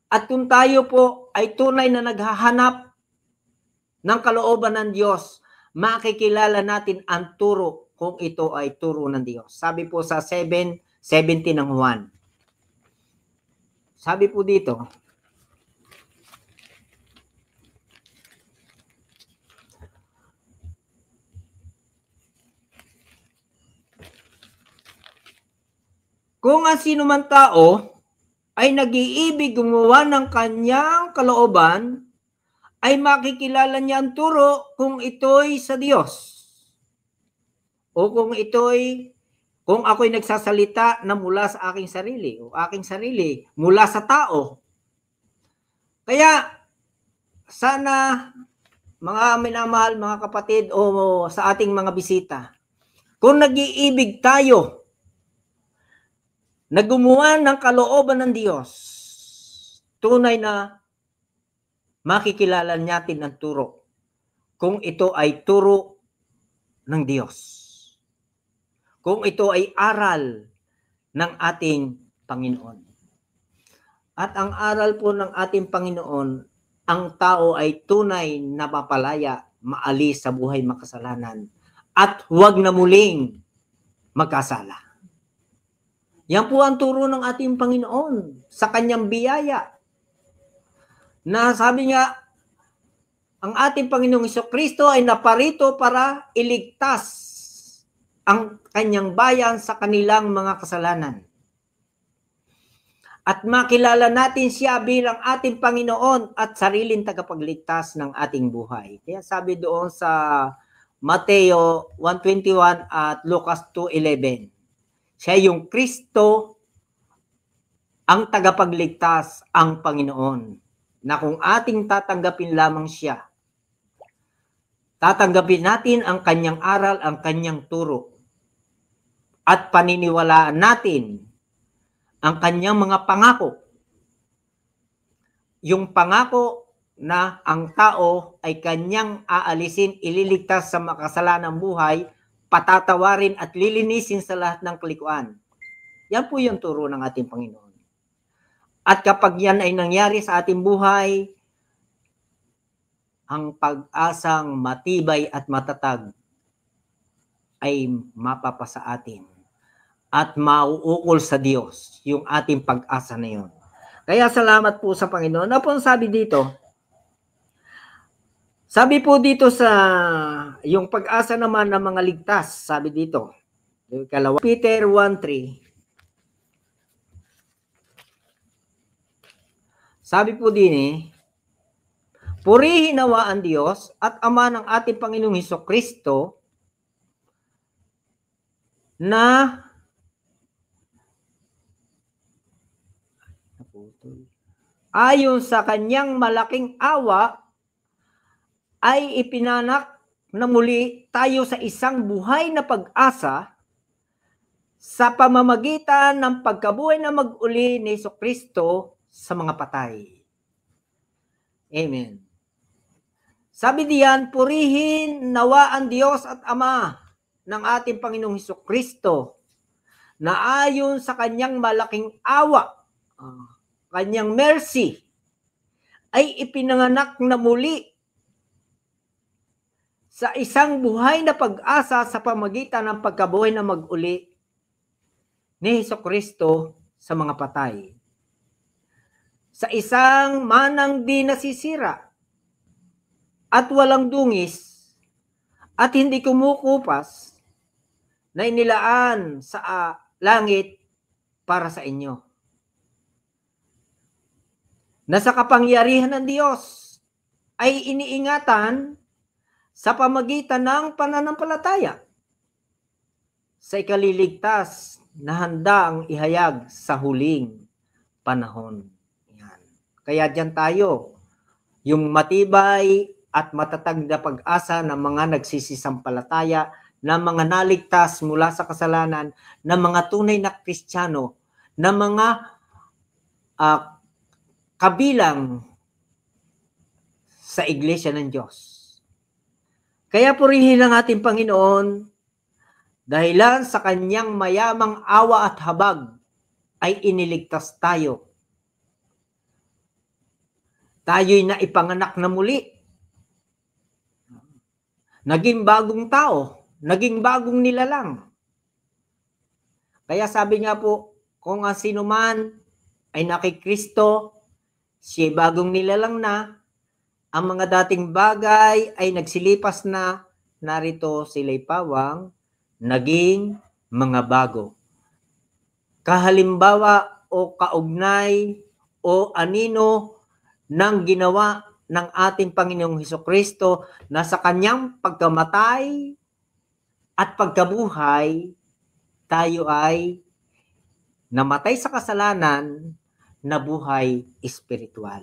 At kung tayo po ay tunay na naghahanap ng kalooban ng Diyos, makikilala natin ang turo kung ito ay turo ng Diyos. Sabi po sa 7:17 ng Juan. Sabi po dito, kung ang sino man tao ay nag-iibig gumawa ng kanyang kalooban, ay makikilala niya ang turo kung ito'y sa Diyos. O kung ako'y nagsasalita na mula sa aking sarili, o aking sarili mula sa tao. Kaya, sana, mga minamahal, mga kapatid, o sa ating mga bisita, kung nag-iibig tayo, na gumawa ng kalooban ng Diyos, tunay na makikilala natin ang turo kung ito ay turo ng Diyos. kung ito ay aral ng ating Panginoon. At ang aral po ng ating Panginoon, ang tao ay tunay na mapalaya, maalis sa buhay makasalanan, at huwag na muling magkasala. Yan po ang turo ng ating Panginoon sa kanyang biyaya. Na sabi niya, ang ating Panginoong Hesukristo ay naparito para iligtas ang kanyang bayan sa kanilang mga kasalanan. At makilala natin siya bilang ating Panginoon at sariling tagapagligtas ng ating buhay. Kaya sabi doon sa Mateo 1:21 at Lucas 2:11, siya yung Kristo, ang tagapagligtas, ang Panginoon, na kung ating tatanggapin lamang siya, tatanggapin natin ang kanyang aral, ang kanyang turo, at paniniwalaan natin ang kanyang mga pangako. Yung pangako na ang tao ay kanyang aalisin, ililigtas sa makasalanang buhay, patatawarin at lilinisin sa lahat ng kalikuan. Yan po yung turo ng ating Panginoon. At kapag yan ay nangyari sa ating buhay, ang pag-asang matibay at matatag ay mapapasa atin at mauukol sa Diyos yung ating pag-asa na yun. Kaya salamat po sa Panginoon. Ano po sabi dito? Sabi po dito sa yung pag-asa naman ng mga ligtas, sabi dito, kalawa, Peter 1:3. Sabi po din purihin nawa ang Diyos at Ama ng ating Panginoong Hesukristo na ayon sa kanyang malaking awa ay ipinanak na muli tayo sa isang buhay na pag-asa sa pamamagitan ng pagkabuhay na mag-uli ni Hesukristo sa mga patay. Amen. Sabi diyan, purihin nawa ang Diyos at Ama ng ating Panginoong Hesukristo na ayon sa kanyang malaking awa, kanyang mercy, ay ipinanganak na muli sa isang buhay na pag-asa sa pamamagitan ng pagkabuhay na mag-uli ni Hesukristo sa mga patay. Sa isang manang di nasisira at walang dungis at hindi kumukupas na inilaan sa langit para sa inyo. Na sa kapangyarihan ng Diyos ay iniingatan sa pamagitan ng pananampalataya sa ikaliligtas na handa ang ihayag sa huling panahon. Yan. Kaya diyan tayo, yung matibay at matatag na pag-asa ng mga nagsisisampalataya, ng mga naligtas mula sa kasalanan, ng mga tunay na Kristiyano, ng mga kabilang sa Iglesia ng Diyos. Kaya purihin ang ating Panginoon, dahilan sa kanyang mayamang awa at habag ay iniligtas tayo. Tayo'y naipanganak na muli. Naging bagong tao, naging bagong nilalang. Kaya sabi nga po, kung ang sino man ay nakikristo, siya bagong nilalang na, ang mga dating bagay ay nagsilipas na, narito sila'y pawang, naging mga bago. Kahalimbawa o kaugnay o anino ng ginawa ng ating Panginoong Hesukristo na sa kanyang pagkamatay at pagkabuhay, tayo ay namatay sa kasalanan, nabuhay espiritual.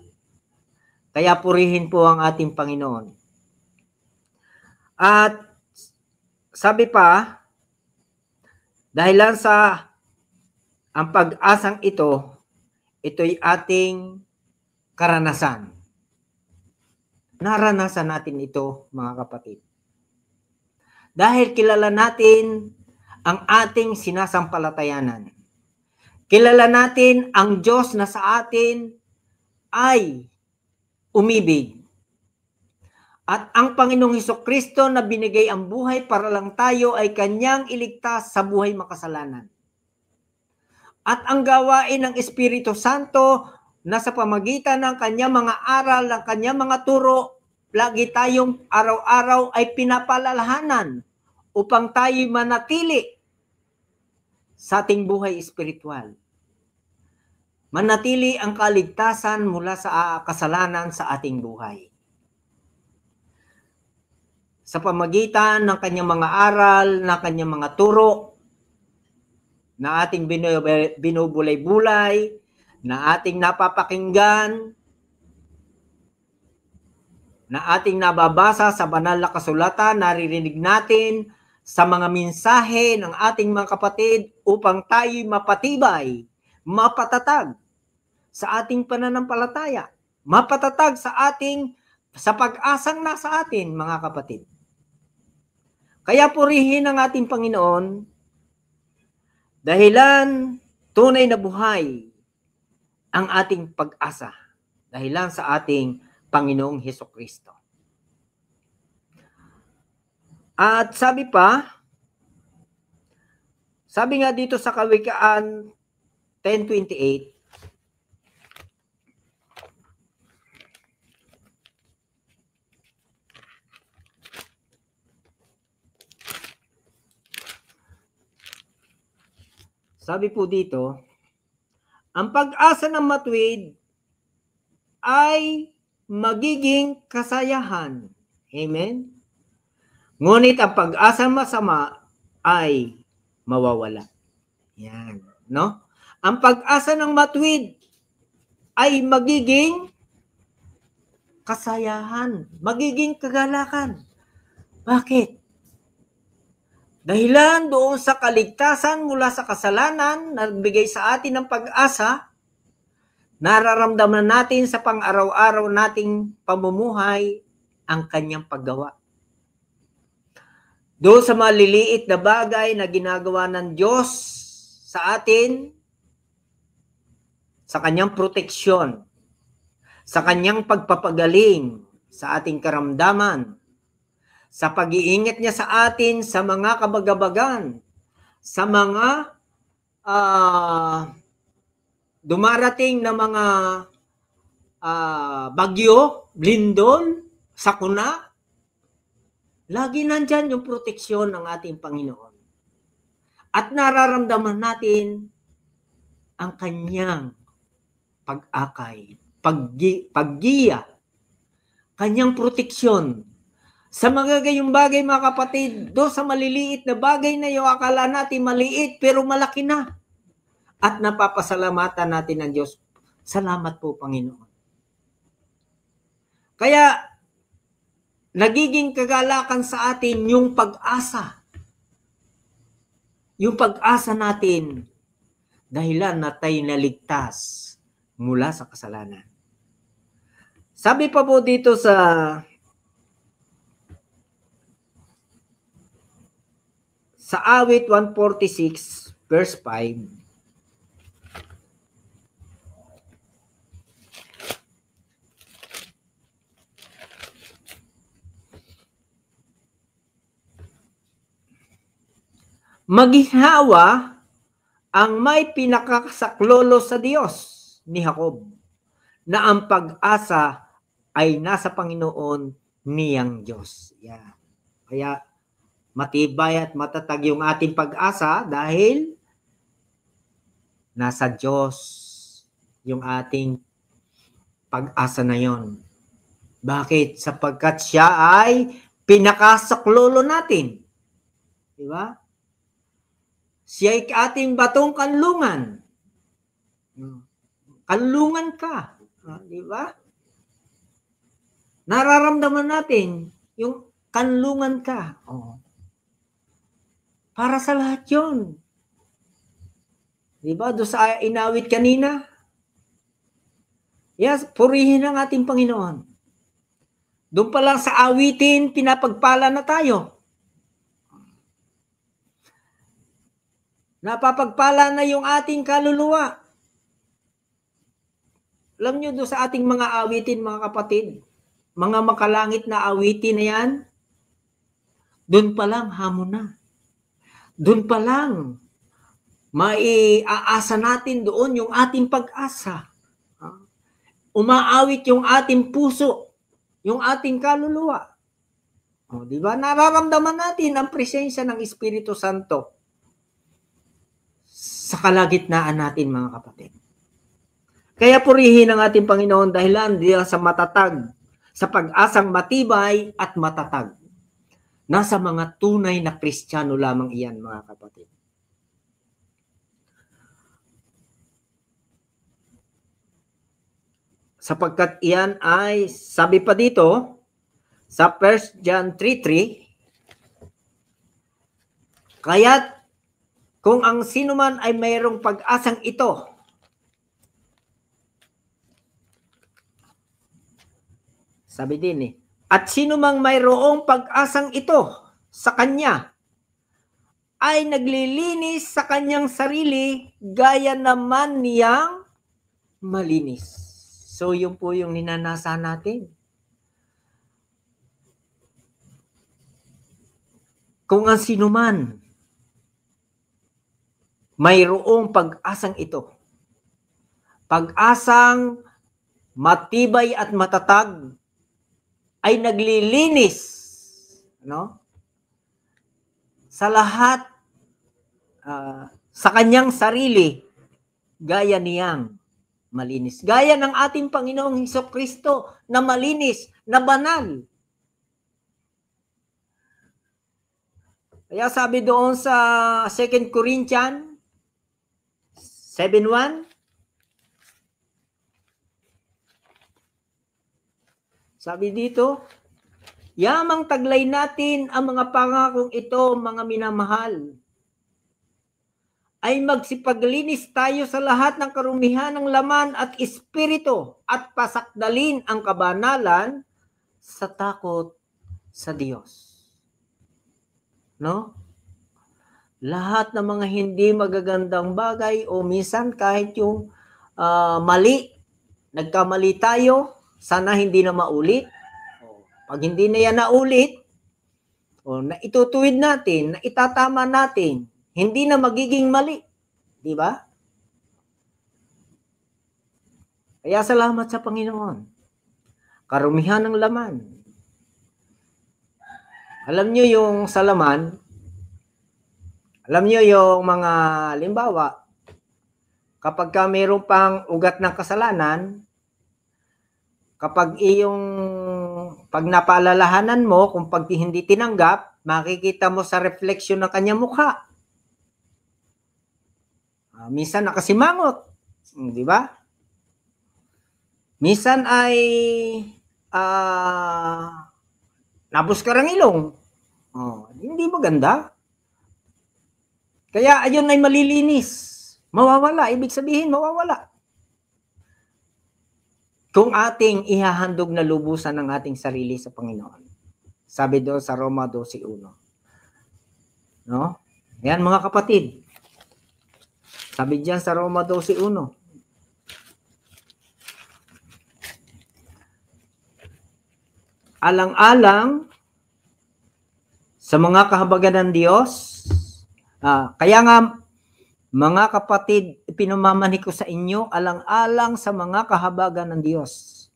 Kaya purihin po ang ating Panginoon. At sabi pa, dahil lang sa ang pag-asang ito'y ating karanasan. Naranasan natin ito, mga kapatid. Dahil kilala natin ang ating sinasampalatayanan. Kilala natin ang Diyos na sa atin ay umibig. At ang Panginoong Hesukristo na binigay ang buhay para lang tayo ay kanyang iligtas sa buhay makasalanan. At ang gawain ng Espiritu Santo na sa pamagitan ng kanyang mga aral, ng kanyang mga turo, lagi tayong araw-araw ay pinapalalahanan upang tayo manatili sa ating buhay espiritual. Manatili ang kaligtasan mula sa kasalanan sa ating buhay. Sa pamagitan ng kanyang mga aral, ng kanyang mga turo, na ating binubulay-bulay, na ating napapakinggan, na ating nababasa sa banal na kasulatan, naririnig natin sa mga mensahe ng ating mga kapatid upang tayo'y mapatibay, mapatatag sa ating pananampalataya, mapatatag sa pag-asang nasa atin, mga kapatid. Kaya purihin ang ating Panginoon, dahilan tunay na buhay ang ating pag-asa, dahilan sa ating Panginoong Hesukristo. At sabi nga dito sa Kawikaan 10:28, sabi po dito, ang pag-asa ng matuwid ay magiging kasayahan. Amen? Ngunit ang pag-asa masama ay mawawala. Yan, no? Ang pag-asa ng matuwid ay magiging kasayahan, magiging kagalakan. Bakit? Dahilan doon sa kaligtasan mula sa kasalanan, nagbigay sa atin ng pag-asa, nararamdaman natin sa pang-araw-araw nating pamumuhay ang kanyang paggawa. Doon sa maliliit na bagay na ginagawa ng Diyos sa atin, sa kanyang proteksyon, sa kanyang pagpapagaling sa ating karamdaman, sa pag-iingat niya sa atin sa mga kabagabagan, sa mga dumarating na mga bagyo, lindol, sakuna, lagi nandyan yung proteksyon ng ating Panginoon. At nararamdaman natin ang kanyang pag-akay, paggiya, kanyang proteksyon. Sa mga gayong bagay, mga kapatid, do sa maliliit na bagay na yung akala natin maliit pero malaki na. At napapasalamatan natin ng Diyos. Salamat po, Panginoon. Kaya, nagiging kagalakan sa atin yung pag-asa. Yung pag-asa natin dahilan na tayo naligtas mula sa kasalanan. Sabi pa po dito sa awit 146 verse 5, maghinhawa ang may pinakasaklolo sa Diyos ni Jacob, na ang pag-asa ay nasa Panginoon niyang Diyos. Yeah. Kaya matibay at matatag yung ating pag-asa dahil nasa Diyos yung ating pag-asa na yon. Bakit? Sapagkat siya ay pinakasaklolo natin. Di ba? Siya ay ating batong kanlungan. Kanlungan ka. Di ba? Nararamdaman natin yung kanlungan ka. Oh. Para sa lahat yun. Diba? Doon sa inawit kanina. Yes, purihin ang ating Panginoon. Doon pa lang sa awitin, pinapagpala na tayo. Napapagpala na yung ating kaluluwa. Alam nyo doon sa ating mga awitin, mga kapatid, mga makalangit na awitin na yan, doon pa lang hamon na. Doon pa lang maiaasa natin doon yung ating pag-asa. Umaawit yung ating puso, yung ating kaluluwa. O, di ba? Nararamdaman natin ang presensya ng Espiritu Santo sa kalagitnaan natin, mga kapatid. Kaya purihin ang ating Panginoon dahilan diyan sa matatag, sa pag-asang matibay at matatag. Nasa mga tunay na Kristiyano lamang iyan, mga kapatid. Sapagkat iyan ay, sabi pa dito, sa 1 John 3:3, kaya't kung ang sinuman ay mayroong pag-asang ito, sabi din at sinumang mayroong pag-asang ito sa kanya, ay naglilinis sa kanyang sarili, gaya naman niyang malinis. So, yun po yung ninanasa natin. Kung ang sinuman mayroong pag-asang ito, pag-asang matibay at matatag, ay naglilinis, no? Sa lahat, sa kanyang sarili, gaya niyang malinis. Gaya ng ating Panginoong Hesukristo na malinis, na banal. Kaya sabi doon sa 2 Corinthians 7:1, sabi dito, yamang taglay natin ang mga pangakong ito, mga minamahal, ay magsipaglinis tayo sa lahat ng karumihan ng laman at espiritu at pasakdalin ang kabanalan sa takot sa Diyos. No? Lahat ng mga hindi magagandang bagay o minsan kahit yung mali, nagkamali tayo, sana hindi na maulit. Pag hindi na yan naulit, na itutuwid natin, na itatama natin, hindi na magiging mali. Di ba? Kaya salamat sa Panginoon. Karumihan ng laman. Alam nyo yung sa laman, alam nyo yung mga, limbawa, kapag ka mayroon pang ugat ng kasalanan, kapag pag napaalalahanan mo, kung pag hindi tinanggap, makikita mo sa refleksyon ng kanyang mukha. Minsan nakasimangot, di ba? Minsan ay nabuskar ang ilong. Hindi maganda. Kaya ayun ay malilinis. Mawawala. Ibig sabihin, mawawala. Kung ating ihahandog na lubusan ng ating sarili sa Panginoon. Sabi doon sa Roma 12:1. No? Yan mga kapatid. Sabi diyan sa Roma 12:1. Alang-alang sa mga kahabagan ng Diyos. Kaya nga, mga kapatid, ipinamamanig ko sa inyo, alang-alang sa mga kahabagan ng Diyos,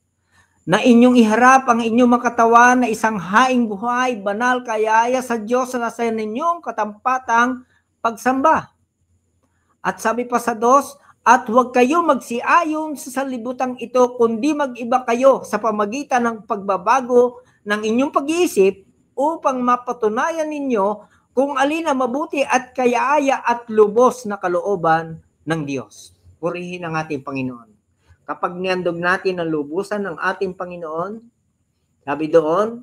na inyong iharap ang inyong makatawan na isang haing buhay, banal, kayaya sa Diyos na sa ninyong katampatang pagsamba. At sabi pa sa 2, at huwag kayo magsiayon sa salibutang ito, kundi mag-iba kayo sa pamagitan ng pagbabago ng inyong pag-iisip upang mapatunayan ninyo kung alin ang mabuti at kayaya at lubos na kalooban ng Diyos. Purihin ang ating Panginoon. Kapag niandog natin ang lubusan ng ating Panginoon, sabi doon,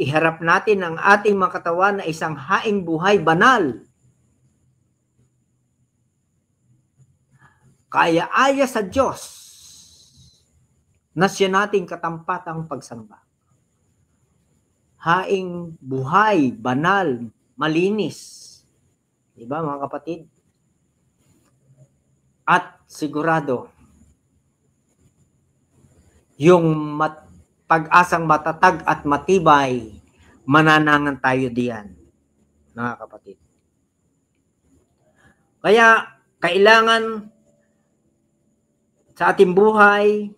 iharap natin ang ating mga katawan na isang haing buhay banal. Kaya-aya sa Diyos na siya nating katampatang pagsamba. Haing buhay, banal, malinis. Di ba mga kapatid? At sigurado, yung pag-asang matatag at matibay, mananangan tayo diyan, mga kapatid. Kaya, kailangan sa ating buhay,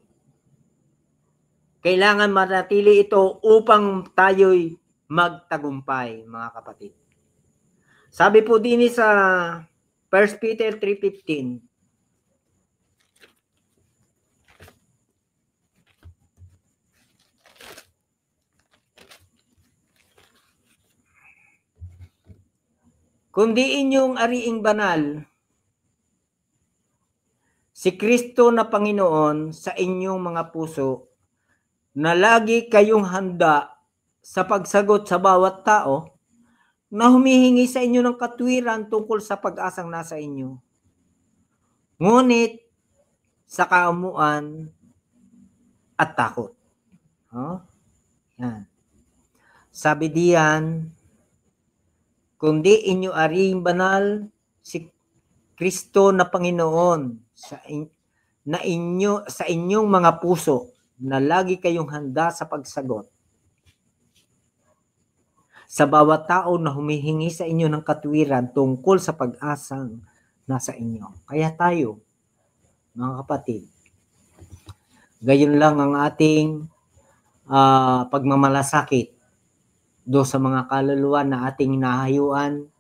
kailangan manatili ito upang tayo'y magtagumpay, mga kapatid. Sabi po din sa 1 Peter 3:15, kundi inyong ariing banal, si Kristo na Panginoon sa inyong mga puso, na lagi kayong handa sa pagsagot sa bawat tao na humihingi sa inyo ng katwiran tungkol sa pag-asang nasa inyo. Ngunit sa kaamuan at takot. Yan. Sabi diyan, kundi inyo aring banal si Kristo na Panginoon sa inyong mga puso, na lagi kayong handa sa pagsagot sa bawat tao na humihingi sa inyo ng katwiran tungkol sa pag-asang nasa inyo. Kaya tayo, mga kapatid, gayon lang ang ating pagmamalasakit do sa mga kaluluwa na ating nahayuan,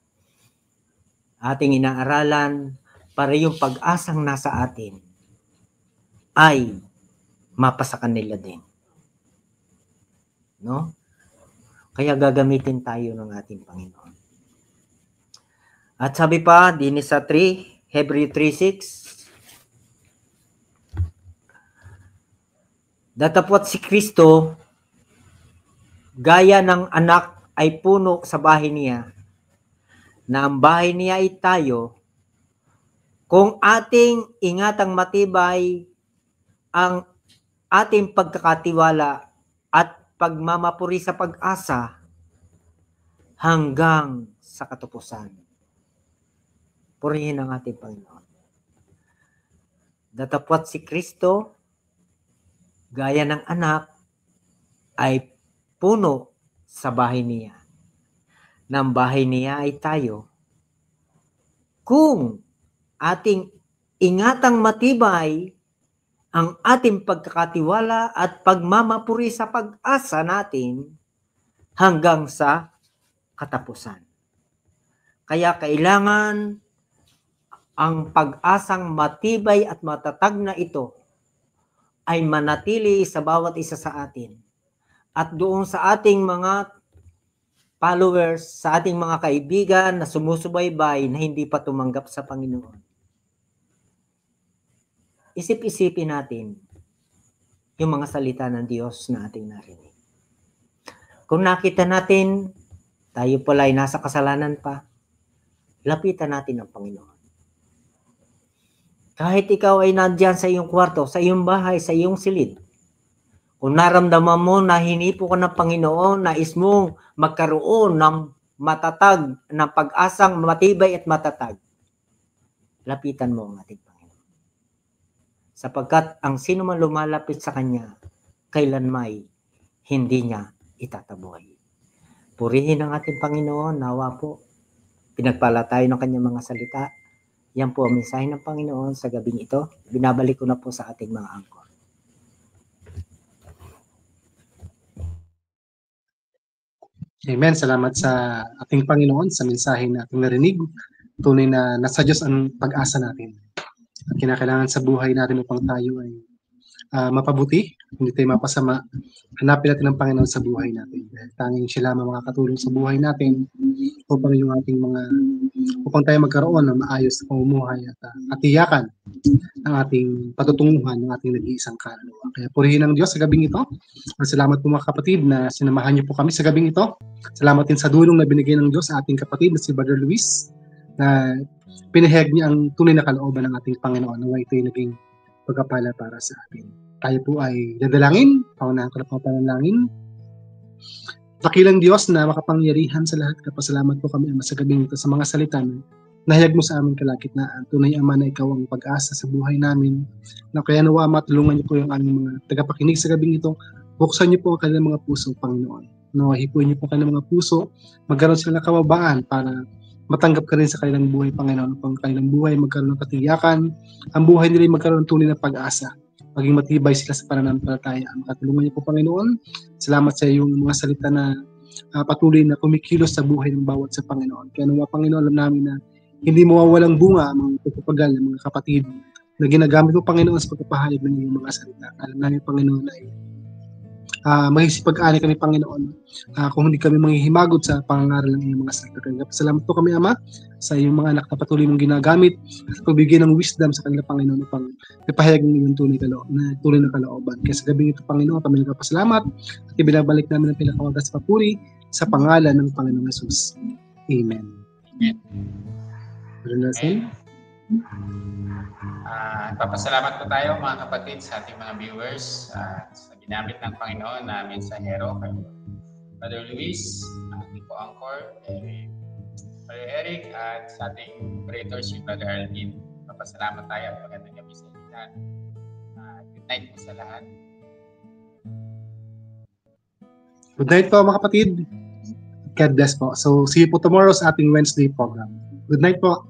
ating inaaralan, para yung pag-asang nasa atin ay mapasa kanila din. No? Kaya gagamitin tayo ng ating Panginoon. At sabi pa, din sa Hebrew 3:6, datapwat si Kristo, gaya ng anak ay puno sa bahay niya, na ang bahay niya ay tayo, kung ating ingatang matibay ang ating pagkakatiwala at pagmamapuri sa pag-asa hanggang sa katapusan. Purihin ang ating Panginoon. Datapwat si Kristo, gaya ng anak, ay puno sa bahay niya. Nang bahay niya ay tayo, kung ating ingatang matibay ang ating pagkakatiwala at pagmamapuri sa pag-asa natin hanggang sa katapusan. Kaya kailangan ang pag-asang matibay at matatag na ito ay manatili sa bawat isa sa atin. At doon sa ating mga followers, sa ating mga kaibigan na sumusubaybay na hindi pa tumanggap sa Panginoon. Isip-isipin natin yung mga salita ng Diyos na ating narinig. Kung nakita natin, tayo pala ay nasa kasalanan pa, lapitan natin ang Panginoon. Kahit ikaw ay nandyan sa iyong kwarto, sa iyong bahay, sa iyong silid, kung naramdaman mo na hinipo ka ng Panginoon, nais mong magkaroon ng matatag, ng pag-asang matibay at matatag, lapitan mo ang ating Panginoon. Sapagkat ang sino man lumalapit sa Kanya, kailanmay hindi niya itataboy. Purihin ang ating Panginoon, nawa po. Pinagpala tayo ng Kanyang mga salita. Yan po ang mensahe ng Panginoon sa gabing ito. Binabalik ko na po sa ating mga angkor. Amen. Salamat sa ating Panginoon sa mensahe na ating narinig. Tunay na nasa Diyos ang pag-asa natin. At kinakailangan sa buhay natin upang tayo ay mapabuti, hindi tayo mapasama. Hanapin natin ang Panginoon sa buhay natin. Dahil tanging siya lamang makakatulong sa buhay natin upang tayo magkaroon ng maayos na pamumuhay at tiyakan ang ating patutunguhan ng ating nag-iisang kaluluwa. Kaya purihin ang Diyos sa gabing ito. Salamat po mga kapatid na sinamahan niyo po kami sa gabing ito. Salamat din sa dulong na binigay ng Diyos sa ating kapatid na si Brother Luis, na pinahayag niya ang tunay na kalooban ng ating Panginoon, na ito'y naging pagkapala para sa atin. Tayo po ay dadalangin, paunahan ko na po panalangin. Dakilang Diyos na makapangyarihan sa lahat, kapasalamat po kami sa gabing ito sa mga salita na nahayag mo sa amin kalagitnaan. Tunay Ama na ikaw ang pag-asa sa buhay namin. Na kaya nawa Ama, tulungan niyo po yung aming mga tagapakinig sa gabing ito. Buksan niyo po ang kanilang mga puso, Panginoon. Hipuin niyo po ang kanilang mga puso, magkaroon sila ng kababaan para matanggap ka rin sa kanilang buhay, Panginoon. Ang kanilang buhay magkaroon ng katiyakan, ang buhay nila magkaroon ng tunay na pag-asa. Maging matibay sila sa pananampalataya. Makatulungan niyo po, Panginoon. Salamat sa iyong mga salita na patuloy na kumikilos sa buhay ng bawat sa Panginoon. Kaya nawa, Panginoon, alam namin na hindi mawawalang bunga ang mga pagpapagal ng mga kapatid na ginagamit mo, Panginoon, sa pagpapahayag ng iyong mga salita. Alam namin, Panginoon, ay magsipag-ani kami, Panginoon, kung hindi kami manghihimagod sa pangangaral ng iyong mga salita. Kaya salamat po kami, Ama, sa iyong mga anak na patuloy mong ginagamit at pagbigay ng wisdom sa kanila, Panginoon, upang ipahayag ng iyong tunay na kalooban. Kaya sa gabing ito, Panginoon, kami nagpapasalamat at ibinabalik namin ang pinakawagas sa papuri sa pangalan ng Panginoong Hesus. Amen. Okay. Papasalamat po tayo mga kapatid sa ating mga viewers sa ginamit ng Panginoon na mensahero kay Brother Luis, ating co-anchor, Brother Eric, at sa ating operator si Brother Alvin. Papasalamat tayo at magandang gabi sa inyo lahat. Good night po sa lahat. Good night po mga kapatid. God bless po. So see you po tomorrow sa ating Wednesday program. Good night po.